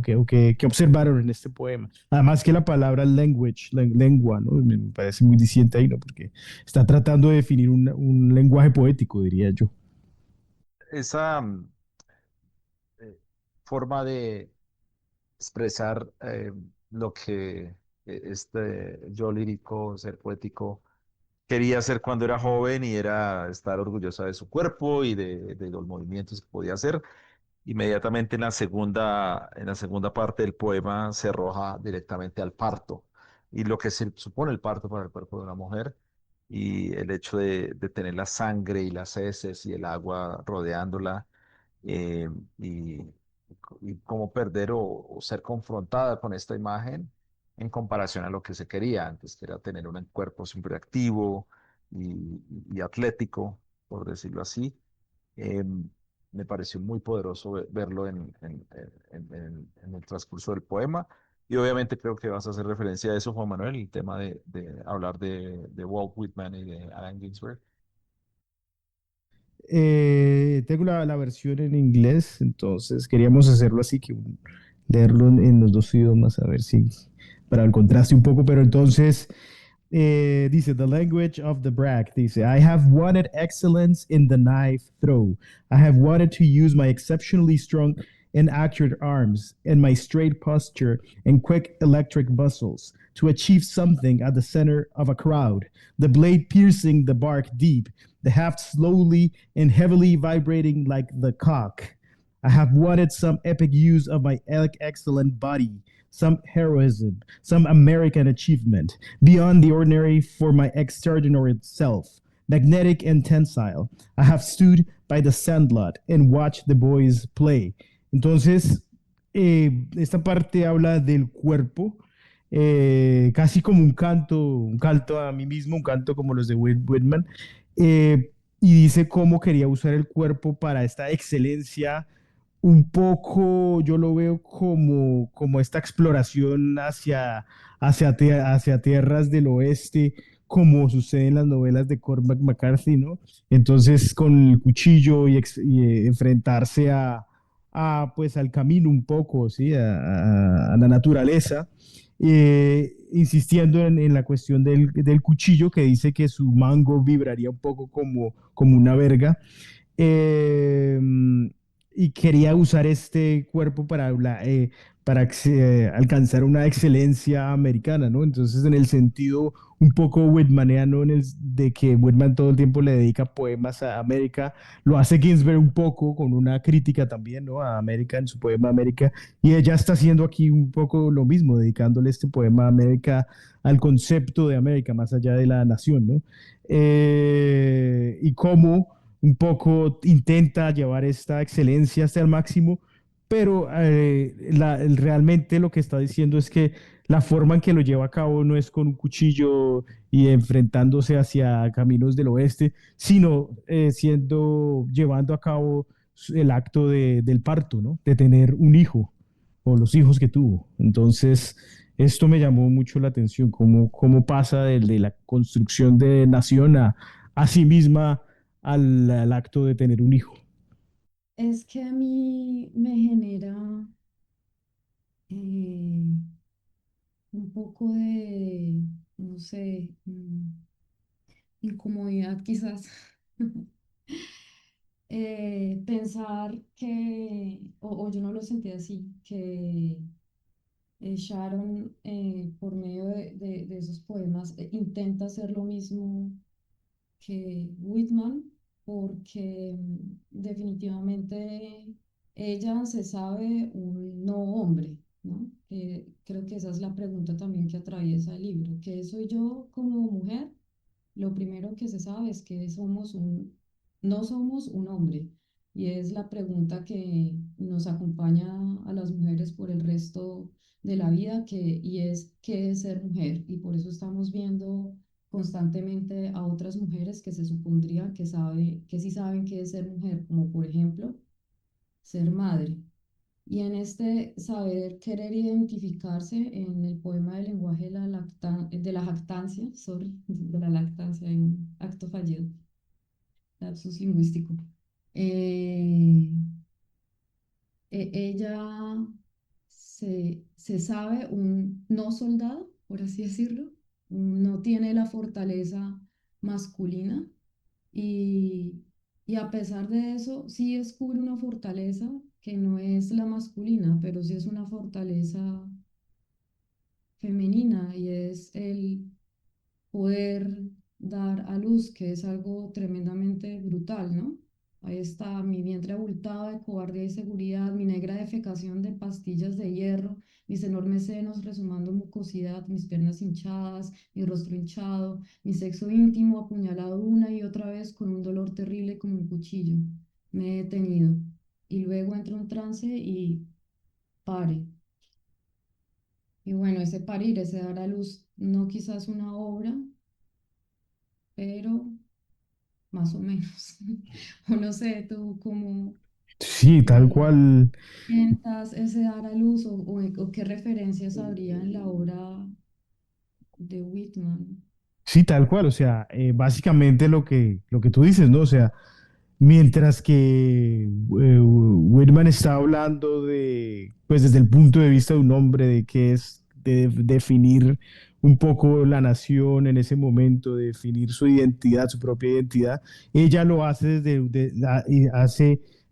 qué observaron en este poema? Además que la palabra language, lengua, ¿no? Me parece muy diciente ahí, ¿no? Porque está tratando de definir un lenguaje poético, diría yo. Esa forma de expresar lo que este yo lírico, ser poético, quería hacer cuando era joven y era estar orgullosa de su cuerpo y de los movimientos que podía hacer. Inmediatamente en la segunda parte del poema se arroja directamente al parto y lo que se supone el parto para el cuerpo de una mujer y el hecho de tener la sangre y las heces y el agua rodeándola eh, y, y cómo perder o ser confrontada con esta imagen en comparación a lo que se quería antes, que era tener un cuerpo siempre activo y atlético, por decirlo así. Eh, Me pareció muy poderoso verlo en el transcurso del poema. Y obviamente creo que vas a hacer referencia a eso, Juan Manuel, el tema de hablar de Walt Whitman y de Allen Ginsberg. Tengo la versión en inglés, entonces queríamos hacerlo así, leerlo en los dos idiomas, a ver si, para el contraste un poco, pero entonces dice, the language of the brag, dice, I have wanted excellence in the knife throw. I have wanted to use my exceptionally strong and accurate arms and my straight posture and quick electric muscles to achieve something at the center of a crowd, the blade piercing the bark deep, the haft slowly and heavily vibrating like the cock. I have wanted some epic use of my excellent body, some heroism, some American achievement, beyond the ordinary for my extraordinary self, magnetic and tensile. I have stood by the sandlot and watched the boys play. Entonces, esta parte habla del cuerpo, casi como un canto a mí mismo, un canto como los de Whitman, y dice cómo quería usar el cuerpo para esta excelencia un poco, yo lo veo como esta exploración hacia tierras del oeste, como sucede en las novelas de Cormac McCarthy, ¿no? Entonces, con el cuchillo y enfrentarse pues, al camino un poco, ¿sí? A la naturaleza, insistiendo en la cuestión del cuchillo, que dice que su mango vibraría un poco como una verga. Eh, y quería usar este cuerpo para alcanzar una excelencia americana, ¿no? Entonces, en el sentido un poco whitmaniano, de que Whitman todo el tiempo le dedica poemas a América, lo hace Ginsberg un poco con una crítica también, ¿no? A América en su poema América, y ella está haciendo aquí un poco lo mismo, dedicándole este poema a América, al concepto de América, más allá de la nación, ¿no? Y cómo un poco intenta llevar esta excelencia hasta el máximo, pero realmente lo que está diciendo es que la forma en que lo lleva a cabo no es con un cuchillo y enfrentándose hacia caminos del oeste, sino llevando a cabo el acto del parto, ¿no? De tener un hijo o los hijos que tuvo. Entonces, esto me llamó mucho la atención, cómo pasa de la construcción de nación a sí misma al acto de tener un hijo. Es que a mí me genera eh, un poco de, no sé, incomodidad quizás. Pensar que, o yo no lo sentí así, que Sharon, por medio de esos poemas, intenta hacer lo mismo que Whitman, porque definitivamente ella se sabe un no hombre, ¿no? Creo que esa es la pregunta también que atraviesa el libro. ¿Qué soy yo como mujer? Lo primero que se sabe es que no somos un hombre. Y es la pregunta que nos acompaña a las mujeres por el resto de la vida, y es ¿qué es ser mujer? Y por eso estamos viendo constantemente a otras mujeres que se supondría que sí saben qué es ser mujer, como por ejemplo ser madre. Y en este saber querer identificarse en el poema del lenguaje de la jactancia, sorry, de la lactancia, en un acto fallido, lapsus lingüístico. eh, Ella se sabe un no soldado, por así decirlo, no tiene la fortaleza masculina y, y a pesar de eso, sí descubre una fortaleza que no es la masculina, pero sí es una fortaleza femenina y es el poder dar a luz, que es algo tremendamente brutal, ¿no? Ahí está mi vientre abultado de cobardía y seguridad, mi negra defecación de pastillas de hierro, mis enormes senos resumando mucosidad, mis piernas hinchadas, mi rostro hinchado, mi sexo íntimo apuñalado una y otra vez con un dolor terrible como un cuchillo. Me he detenido y luego entro en trance y pare. Y bueno, ese parir, ese dar a luz, no quizás una obra, pero más o menos. O no sé, tú cómo Sí, tal eh, cual. sientas ese dar a luz o qué referencias habría en la obra de Whitman. Sí, tal cual. O sea, básicamente lo que tú dices, ¿no? O sea, mientras que Whitman está hablando de, pues desde el punto de vista de un hombre, de qué es, de definir un poco la nación en ese momento, de definir su identidad, su propia identidad, ella lo hace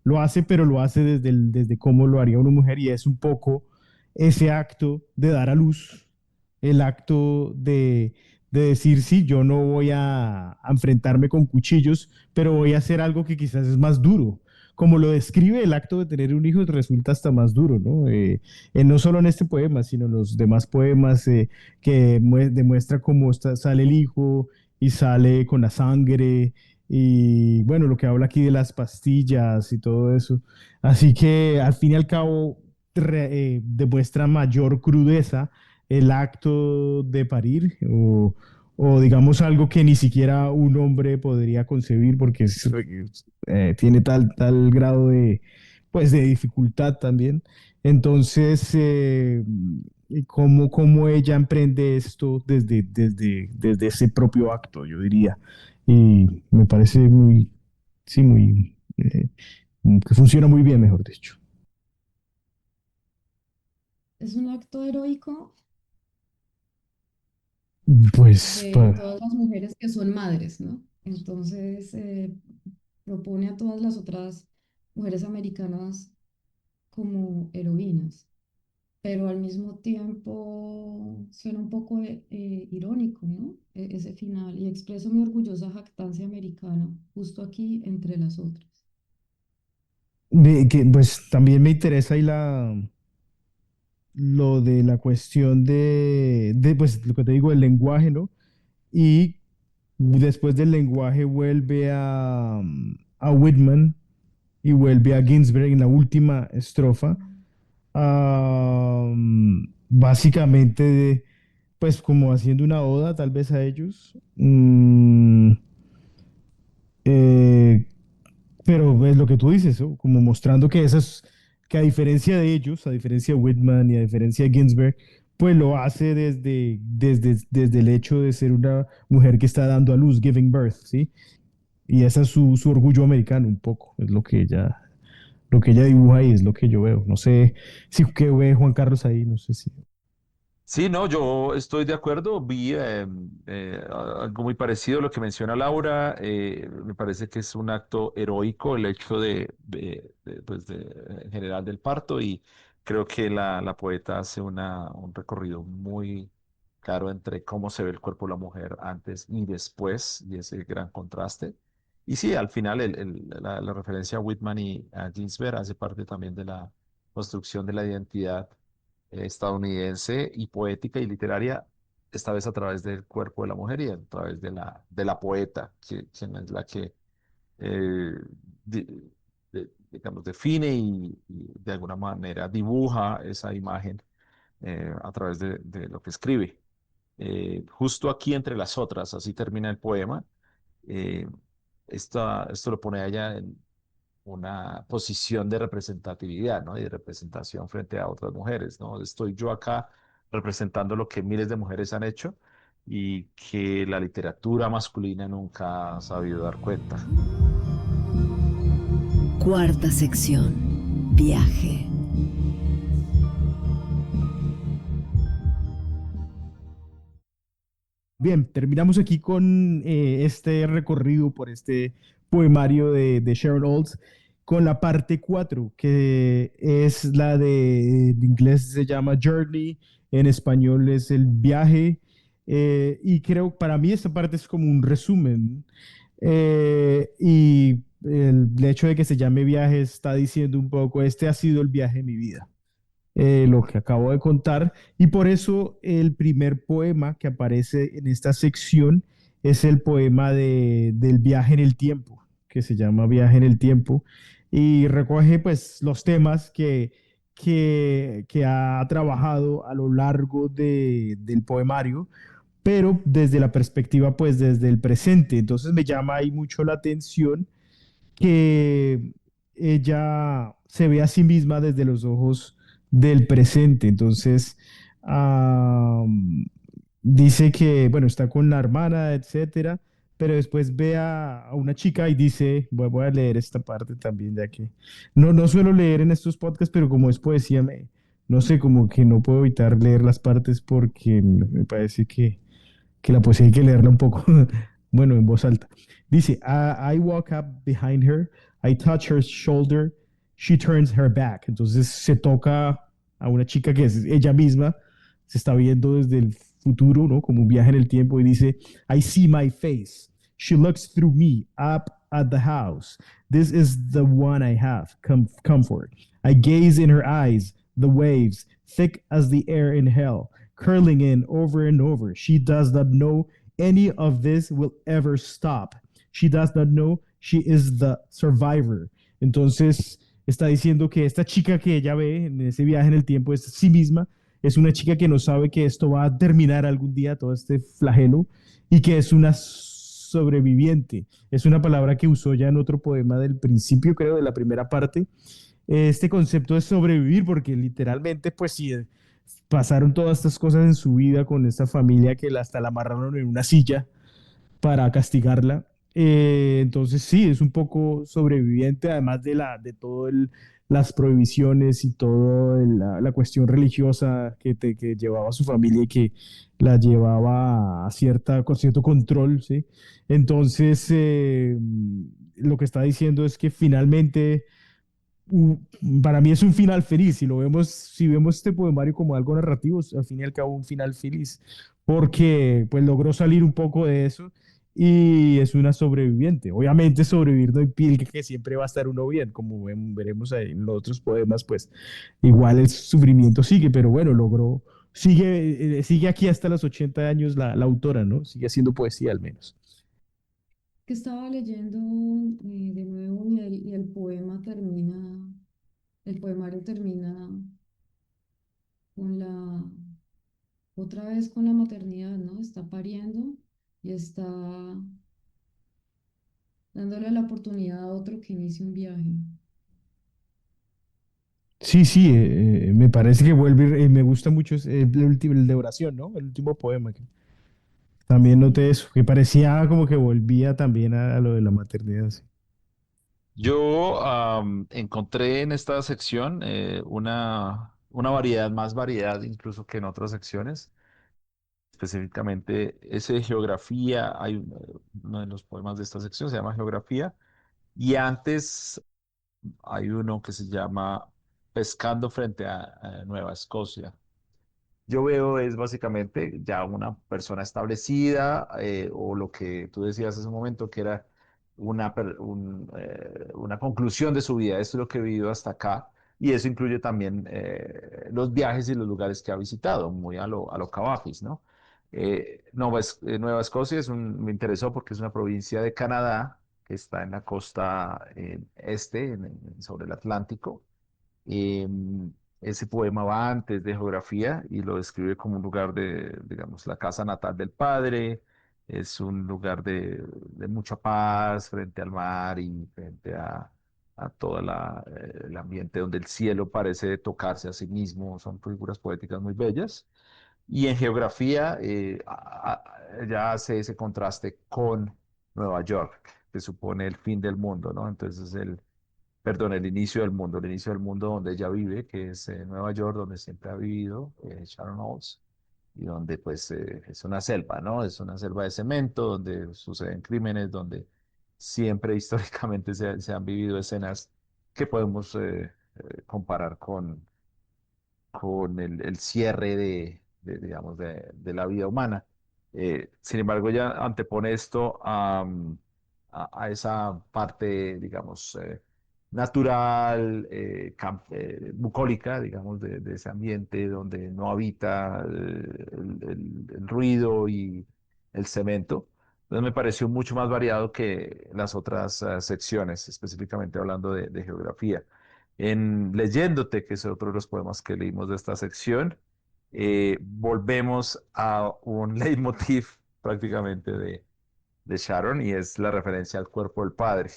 lo hace, pero lo hace desde cómo lo haría una mujer y es un poco ese acto de dar a luz, el acto de decir, sí, yo no voy a enfrentarme con cuchillos, pero voy a hacer algo que quizás es más duro. Como lo describe el acto de tener un hijo, resulta hasta más duro, ¿no? No solo en este poema, sino en los demás poemas que demuestra cómo sale el hijo y sale con la sangre y bueno, lo que habla aquí de las pastillas y todo eso. Así que al fin y al cabo demuestra mayor crudeza el acto de parir o digamos algo que ni siquiera un hombre podría concebir porque tiene tal grado pues, de dificultad también. Entonces, y cómo ella emprende esto desde ese propio acto, yo diría. Y me parece muy, sí, muy, que funciona muy bien, mejor dicho. Es un acto heroico Pues, de todas las mujeres que son madres, ¿no? Entonces, propone a todas las otras mujeres americanas como heroínas, pero al mismo tiempo suena un poco irónico, ¿no? Ese final, y expreso mi orgullosa jactancia americana, justo aquí entre las otras. pues también me interesa ahí lo de la cuestión pues lo que te digo, el lenguaje, ¿no? Y después del lenguaje vuelve a Whitman y vuelve a Ginsberg en la última estrofa. Básicamente, pues como haciendo una oda tal vez a ellos. Eh, pero es lo que tú dices, ¿no? Como mostrando que a diferencia de ellos, a diferencia de Whitman y a diferencia de Ginsberg, pues lo hace desde el hecho de ser una mujer que está dando a luz, giving birth, ¿sí? Y ese es su orgullo americano un poco, es lo que ella dibuja y es lo que yo veo. No sé si qué ve Juan Carlos ahí, no sé si. Sí, no, yo estoy de acuerdo. Vi algo muy parecido a lo que menciona Laura. Me parece que es un acto heroico el hecho pues en general del parto y creo que la poeta hace un recorrido muy claro entre cómo se ve el cuerpo de la mujer antes y después y ese gran contraste. Y sí, al final la referencia a Whitman y a Ginsberg hace parte también de la construcción de la identidad estadounidense y poética y literaria, esta vez a través del cuerpo de la mujer y a través de la poeta, quien es la que, eh, digamos, define y de alguna manera dibuja esa imagen a través de lo que escribe. Justo aquí entre las otras, así termina el poema. eh, esto lo pone a ella en una posición de representatividad, ¿no? Y de representación frente a otras mujeres, ¿no? Estoy yo acá representando lo que miles de mujeres han hecho y que la literatura masculina nunca ha sabido dar cuenta. Cuarta sección. Viaje. Bien, terminamos aquí con este recorrido por este poemario de Sharon Olds. con la parte 4 que es la de, en inglés se llama Journey, en español es el viaje, y creo, para mí esta parte es como un resumen, y el hecho de que se llame viaje está diciendo un poco, este ha sido el viaje de mi vida, lo que acabo de contar, y por eso el primer poema que aparece en esta sección es el poema del viaje en el tiempo, que se llama Viaje en el tiempo, y recoge pues los temas que ha trabajado a lo largo del poemario, pero desde la perspectiva pues desde el presente. Entonces me llama ahí mucho la atención que ella se ve a sí misma desde los ojos del presente. Entonces, dice que, bueno, está con la hermana, etcétera, pero después ve a una chica y dice, voy a leer esta parte también, ya que no suelo leer en estos podcasts, pero como es poesía, no sé, como que no puedo evitar leer las partes porque me parece que la poesía hay que leerla un poco, bueno, en voz alta. Dice, I walk up behind her, I touch her shoulder, she turns her back. Entonces se toca a una chica que es ella misma, se está viendo desde el futuro, ¿no? Como un viaje en el tiempo y dice, I see my face. She looks through me up at the house. This is the one I have, comfort. I gaze in her eyes, the waves, thick as the air in hell, curling in over and over. She does not know any of this will ever stop. She does not know she is the survivor. Entonces, está diciendo que esta chica que ella ve en ese viaje en el tiempo es sí misma, es una chica que no sabe que esto va a terminar algún día, todo este flagelo, y que es una sobreviviente. Es una palabra que usó ya en otro poema del principio, creo, de la primera parte. Este concepto de sobrevivir, porque literalmente, pues sí, pasaron todas estas cosas en su vida con esta familia que hasta la amarraron en una silla para castigarla. Entonces sí, es un poco sobreviviente, además de todo las prohibiciones y toda la cuestión religiosa que llevaba a su familia y que la llevaba a con cierto control, ¿sí? Entonces, lo que está diciendo es que finalmente u- para mí es un final feliz. Si vemos este poemario como algo narrativo, es al fin y al cabo un final feliz, porque pues logró salir un poco de eso y es una sobreviviente. Obviamente sobrevivir no implica que siempre va a estar uno bien, como veremos ahí en los otros poemas, pues igual el sufrimiento sigue, pero bueno, sigue aquí hasta los 80 años la autora, ¿no? Sigue haciendo poesía al menos. Que estaba leyendo de nuevo y el poema termina, el poemario termina con otra vez con la maternidad, ¿no? Está pariendo y está dándole la oportunidad a otro que inicie un viaje. Sí, sí, me parece que vuelve, me gusta mucho el último, el de oración, ¿no? El último poema. También noté Sí. eso, que parecía como que volvía también a lo de la maternidad. Sí. Yo encontré en esta sección una variedad, más variedad incluso que en otras secciones. Específicamente ese de geografía, uno de los poemas de esta sección se llama Geografía, y antes hay uno que se llama Pescando frente a Nueva Escocia. Yo veo es básicamente ya una persona establecida, o lo que tú decías hace un momento, que era una conclusión de su vida. Esto es lo que he vivido hasta acá, y eso incluye también los viajes y los lugares que ha visitado, muy a lo Cavafis, ¿no? Nueva Escocia me interesó porque es una provincia de Canadá que está en la costa este, sobre el Atlántico. Ese poema va antes de geografía y lo describe como un lugar digamos, la casa natal del padre. Es un lugar de mucha paz frente al mar y frente a todo el ambiente donde el cielo parece tocarse a sí mismo. Son figuras poéticas muy bellas. Y en geografía ya hace ese contraste con Nueva York, que supone el fin del mundo, ¿no? Entonces perdón, el inicio del mundo donde ella vive, que es Nueva York, donde siempre ha vivido, Sharon Olds, y donde pues es una selva, ¿no? Es una selva de cemento, donde suceden crímenes, donde siempre históricamente se han vivido escenas que podemos comparar con el cierre digamos, de la vida humana. Sin embargo, ella antepone esto a esa parte, digamos, natural, bucólica, digamos, de ese ambiente donde no habita el ruido y el cemento. Entonces me pareció mucho más variado que las otras secciones, específicamente hablando de geografía. En Leyéndote, que es otro de los poemas que leímos de esta sección, volvemos a un leitmotiv prácticamente de Sharon y es la referencia al cuerpo del padre.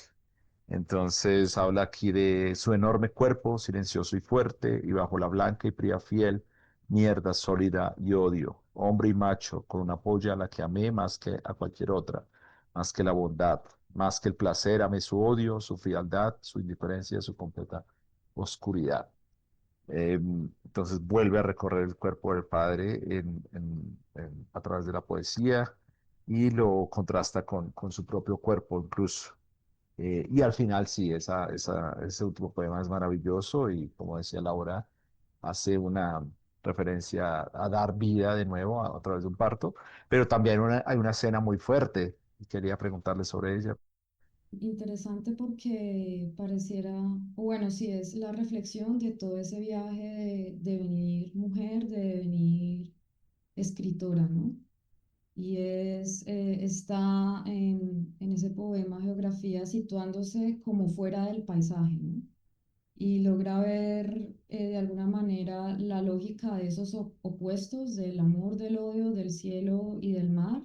Entonces habla aquí de su enorme cuerpo, silencioso y fuerte, y bajo la blanca y fría piel, mierda sólida y odio, hombre y macho, con una polla a la que amé más que a cualquier otra, más que la bondad, más que el placer, amé su odio, su frialdad, su indiferencia, su completa oscuridad. Entonces vuelve a recorrer el cuerpo del padre a través de la poesía y lo contrasta con su propio cuerpo incluso. Y al final sí, ese último poema es maravilloso y como decía Laura, hace una referencia a dar vida de nuevo a través de un parto, pero también hay una escena muy fuerte y quería preguntarle sobre ella. Interesante porque pareciera, o bueno, sí es la reflexión de todo ese viaje de venir mujer, de venir escritora, ¿no? Y está en ese poema Geografía situándose como fuera del paisaje, ¿no? Y logra ver de alguna manera la lógica de esos opuestos, del amor, del odio, del cielo y del mar,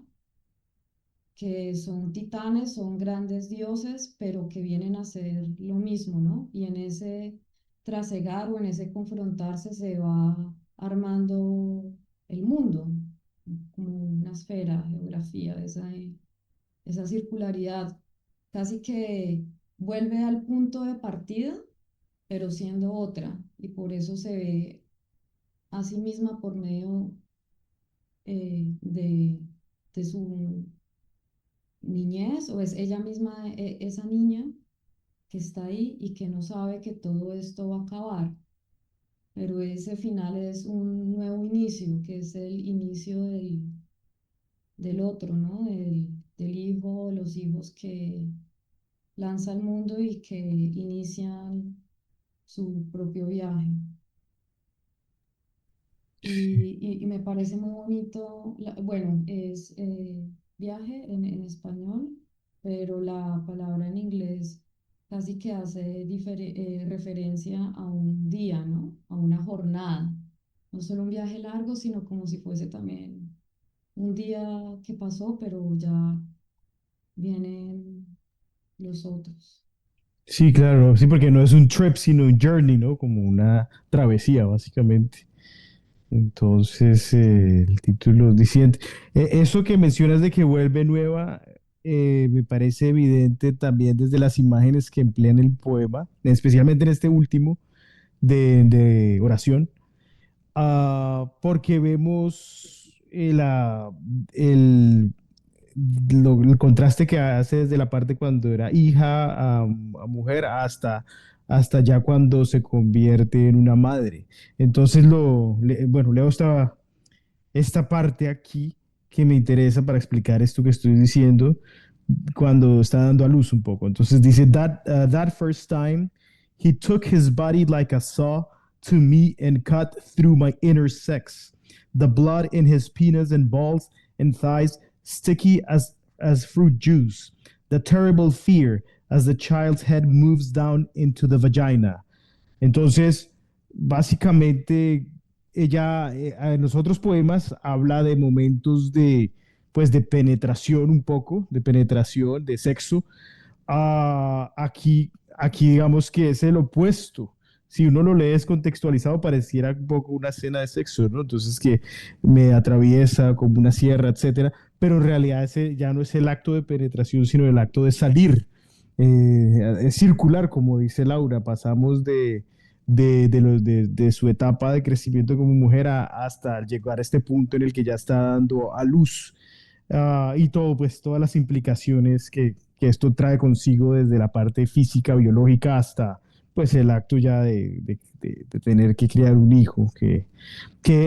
que son titanes, son grandes dioses, pero que vienen a ser lo mismo, ¿no? Y en ese trasegar o en ese confrontarse se va armando el mundo, como una esfera, geografía, esa circularidad, casi que vuelve al punto de partida, pero siendo otra, y por eso se ve a sí misma por medio de su niñez, o es ella misma esa niña que está ahí y que no sabe que todo esto va a acabar, pero ese final es un nuevo inicio, que es el inicio del otro, ¿no? Del hijo, de los hijos que lanza al mundo y que inician su propio viaje. Y me parece muy bonito, bueno, es viaje en español, pero la palabra en inglés casi que hace referencia a un día, ¿no? A una jornada. No solo un viaje largo, sino como si fuese también un día que pasó, pero ya vienen los otros. Sí, claro, sí, porque no es un trip, sino un journey, ¿no? Como una travesía, básicamente. Entonces, el título diciente. Eso que mencionas de que vuelve nueva, me parece evidente también desde las imágenes que emplea en el poema, especialmente en este último de oración, porque vemos el, el contraste que hace desde la parte cuando era hija a mujer hasta ya cuando se convierte en una madre. Entonces, bueno, leo esta parte aquí que me interesa para explicar esto que estoy diciendo cuando está dando a luz un poco. Entonces dice, that first time he took his body like a saw to me and cut through my inner sex. The blood in his penis and balls and thighs sticky as fruit juice. The terrible fear as the child's head moves down into the vagina. Entonces, básicamente, ella en los otros poemas habla de momentos pues, de penetración un poco, de penetración, de sexo. Aquí digamos que es el opuesto. Si uno lo lee descontextualizado, pareciera un poco una escena de sexo, ¿no? Entonces que me atraviesa como una sierra, etcétera. Pero en realidad ese ya no es el acto de penetración, sino el acto de salir. Es circular, como dice Laura. Pasamos de su etapa de crecimiento como mujer hasta llegar a este punto en el que ya está dando a luz. Y todo, pues todas las implicaciones que esto trae consigo desde la parte física, biológica, pues el acto ya de tener que criar un hijo, que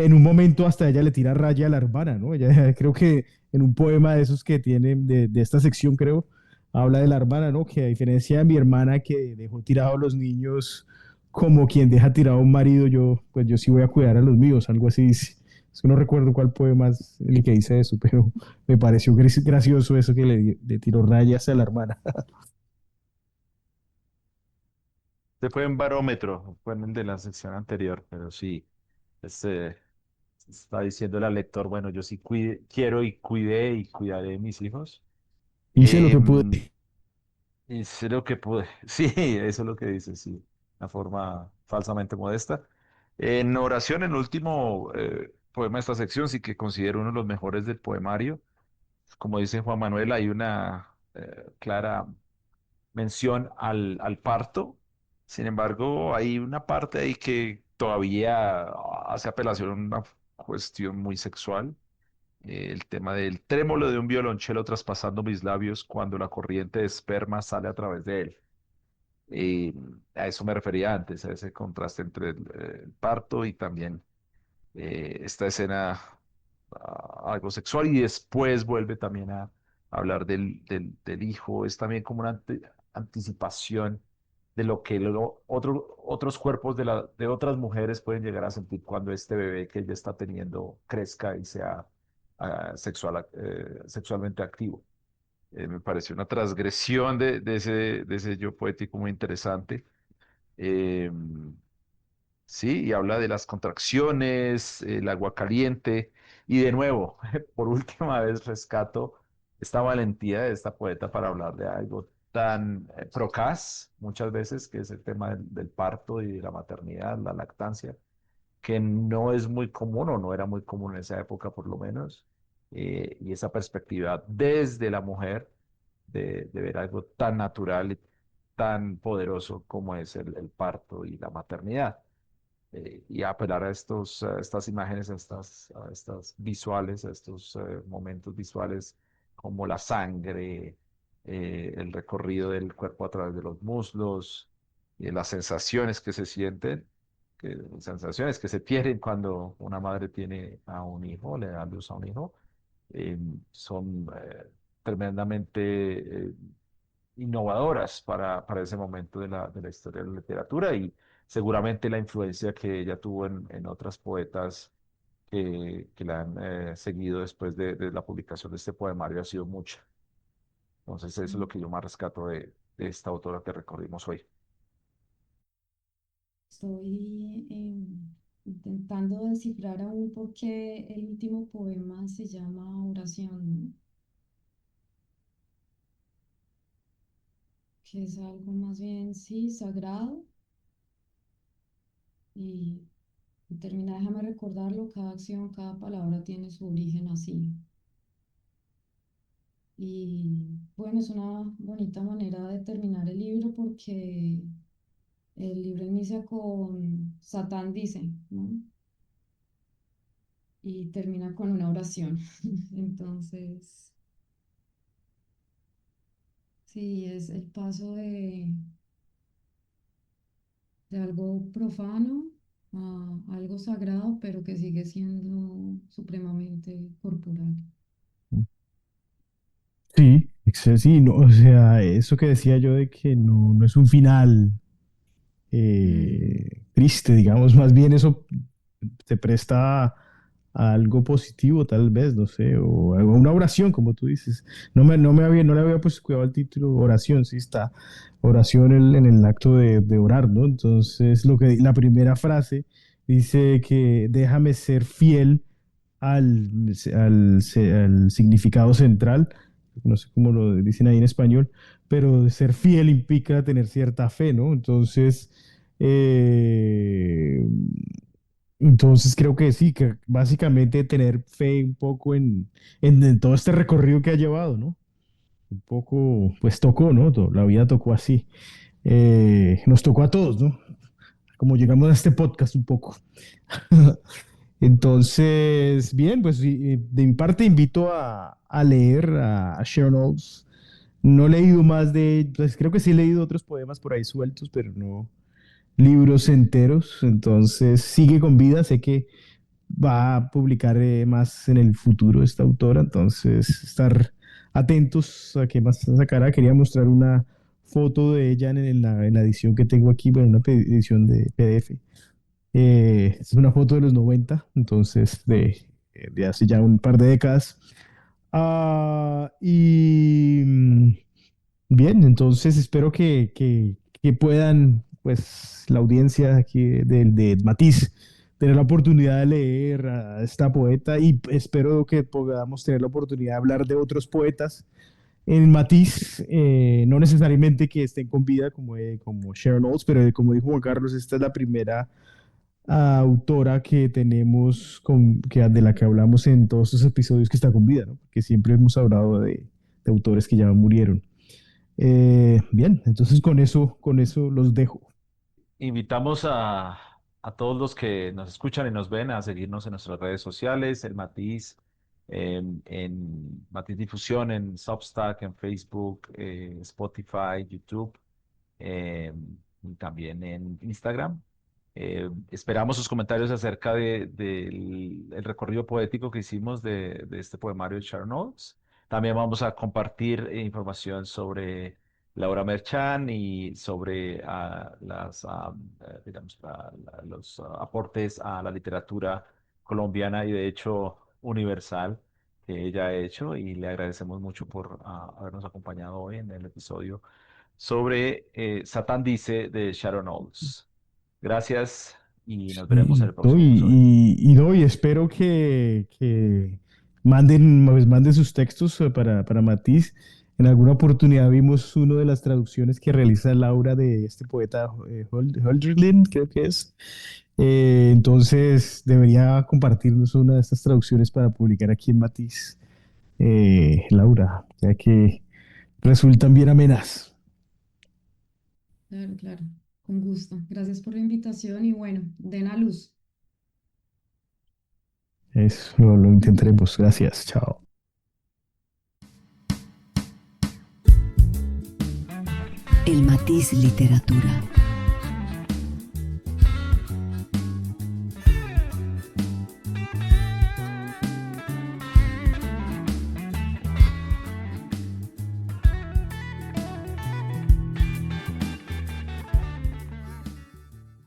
en un momento hasta ella le tira raya a la hermana, ¿no? Ella creo que en un poema de esos que tienen, de esta sección creo, habla de la hermana, ¿no? Que a diferencia de mi hermana que dejó tirados a los niños como quien deja tirado a un marido, yo, pues yo sí voy a cuidar a los míos, algo así dice. Es que no recuerdo cuál poema es el que dice eso, pero me pareció gracioso eso que le tiró rayas a la hermana. Este fue en Barómetro, fue en el de la sección anterior, pero sí, este, está diciendo el lector, bueno, yo sí quiero y cuidé y cuidaré de mis hijos. Hice lo que pude. Em, Hice lo que pude. Sí, eso es lo que dice, sí. Una forma falsamente modesta. En oración, en el último poema de esta sección, sí que considero uno de los mejores del poemario. Como dice Juan Manuel, hay una clara mención al parto. Sin embargo, hay una parte ahí que todavía hace apelación a una cuestión muy sexual. El tema del trémolo de un violonchelo traspasando mis labios cuando la corriente de esperma sale a través de él. Y a eso me refería antes, a ese contraste entre el parto y también esta escena algo sexual y después vuelve también a hablar del hijo. Es también como una anticipación de lo que otros cuerpos de otras mujeres pueden llegar a sentir cuando este bebé que ella está teniendo crezca y sea sexualmente activo. Me pareció una transgresión de ese yo poético muy interesante. Eh, sí, y habla de las contracciones, el agua caliente, y de nuevo, por última vez rescato esta valentía de esta poeta para hablar de algo tan procaz, muchas veces, que es el tema del parto y de la maternidad, la lactancia, que no es muy común o no era muy común en esa época por lo menos, y esa perspectiva desde la mujer de ver algo tan natural y tan poderoso como es el parto y la maternidad. Y apelar a estas imágenes, a estas visuales, a estos momentos visuales como la sangre, el recorrido del cuerpo a través de los muslos, las sensaciones que se sienten, sensaciones que se tienen cuando una madre tiene a un hijo, le da luz a un hijo, son tremendamente innovadoras para ese momento de la historia de la literatura y seguramente la influencia que ella tuvo en otras poetas que la han seguido después de la publicación de este poemario ha sido mucha. Entonces eso es lo que yo más rescato de esta autora que recorrimos hoy. Estoy intentando descifrar aún por qué el último poema se llama Oración, ¿no? Que es algo más bien, sí, sagrado y, y termina, déjame recordarlo, cada acción, cada palabra tiene su origen así. Y bueno, es una bonita manera de terminar el libro porque el libro inicia con Satán dice, ¿no? Y termina con una oración. Entonces, sí, es el paso de algo profano a algo sagrado, pero que sigue siendo supremamente corporal. Sí, sí, no, o sea, eso que decía yo de que no es un final Mm, triste, digamos, más bien eso te presta a algo positivo, tal vez, no sé, o a una oración, como tú dices. No le había puesto cuidado al título, oración, sí está, oración en el acto de orar, ¿no? Entonces, la primera frase dice que déjame ser fiel al significado central, no sé cómo lo dicen ahí en español, pero ser fiel implica tener cierta fe, ¿no? Eh, entonces creo que sí, que básicamente tener fe un poco en todo este recorrido que ha llevado, ¿no? Un poco, pues tocó, ¿no? La vida tocó así. Nos tocó a todos, ¿no? Como llegamos a este podcast un poco. Entonces, bien, pues de mi parte invito a leer a Sharon Olds. No he leído más pues creo que sí he leído otros poemas por ahí sueltos, pero no. libros enteros, entonces sigue con vida, sé que va a publicar más en el futuro esta autora, entonces estar atentos a qué más sacará. Quería mostrar una foto de ella en la edición que tengo aquí, bueno, una edición de PDF. Es una foto de los 90, entonces de hace ya un par de décadas. Bien, entonces espero que puedan, pues, la audiencia aquí de Matiz, tener la oportunidad de leer a esta poeta y espero que podamos tener la oportunidad de hablar de otros poetas en Matiz, no necesariamente que estén con vida como Sharon Olds, pero como dijo Juan Carlos, esta es la primera autora que tenemos de la que hablamos en todos estos episodios que está con vida, ¿no? Porque siempre hemos hablado de autores que ya murieron. Bien, entonces con eso los dejo. Invitamos a todos los que nos escuchan y nos ven a seguirnos en nuestras redes sociales, el Matiz, en Matiz Difusión, en Substack, en Facebook, Spotify, YouTube, eh, y también en Instagram. Esperamos sus comentarios acerca del el recorrido poético que hicimos de este poemario de Sharon Olds. También vamos a compartir información sobre Laura Merchán y sobre digamos, los aportes a la literatura colombiana y de hecho universal que ella ha hecho y le agradecemos mucho por habernos acompañado hoy en el episodio sobre Satán dice de Sharon Olds. Gracias y nos veremos en el próximo episodio. No, y espero que manden, pues, manden sus textos para Matiz. En alguna oportunidad vimos una de las traducciones que realiza Laura de este poeta Hölderlin, creo que es. Entonces debería compartirnos una de estas traducciones para publicar aquí en Matiz, Laura, ya que resultan bien amenas. Claro, claro, con gusto. Gracias por la invitación y bueno, den a luz. Eso lo intentaremos. Gracias. Chao. El Matiz Literatura.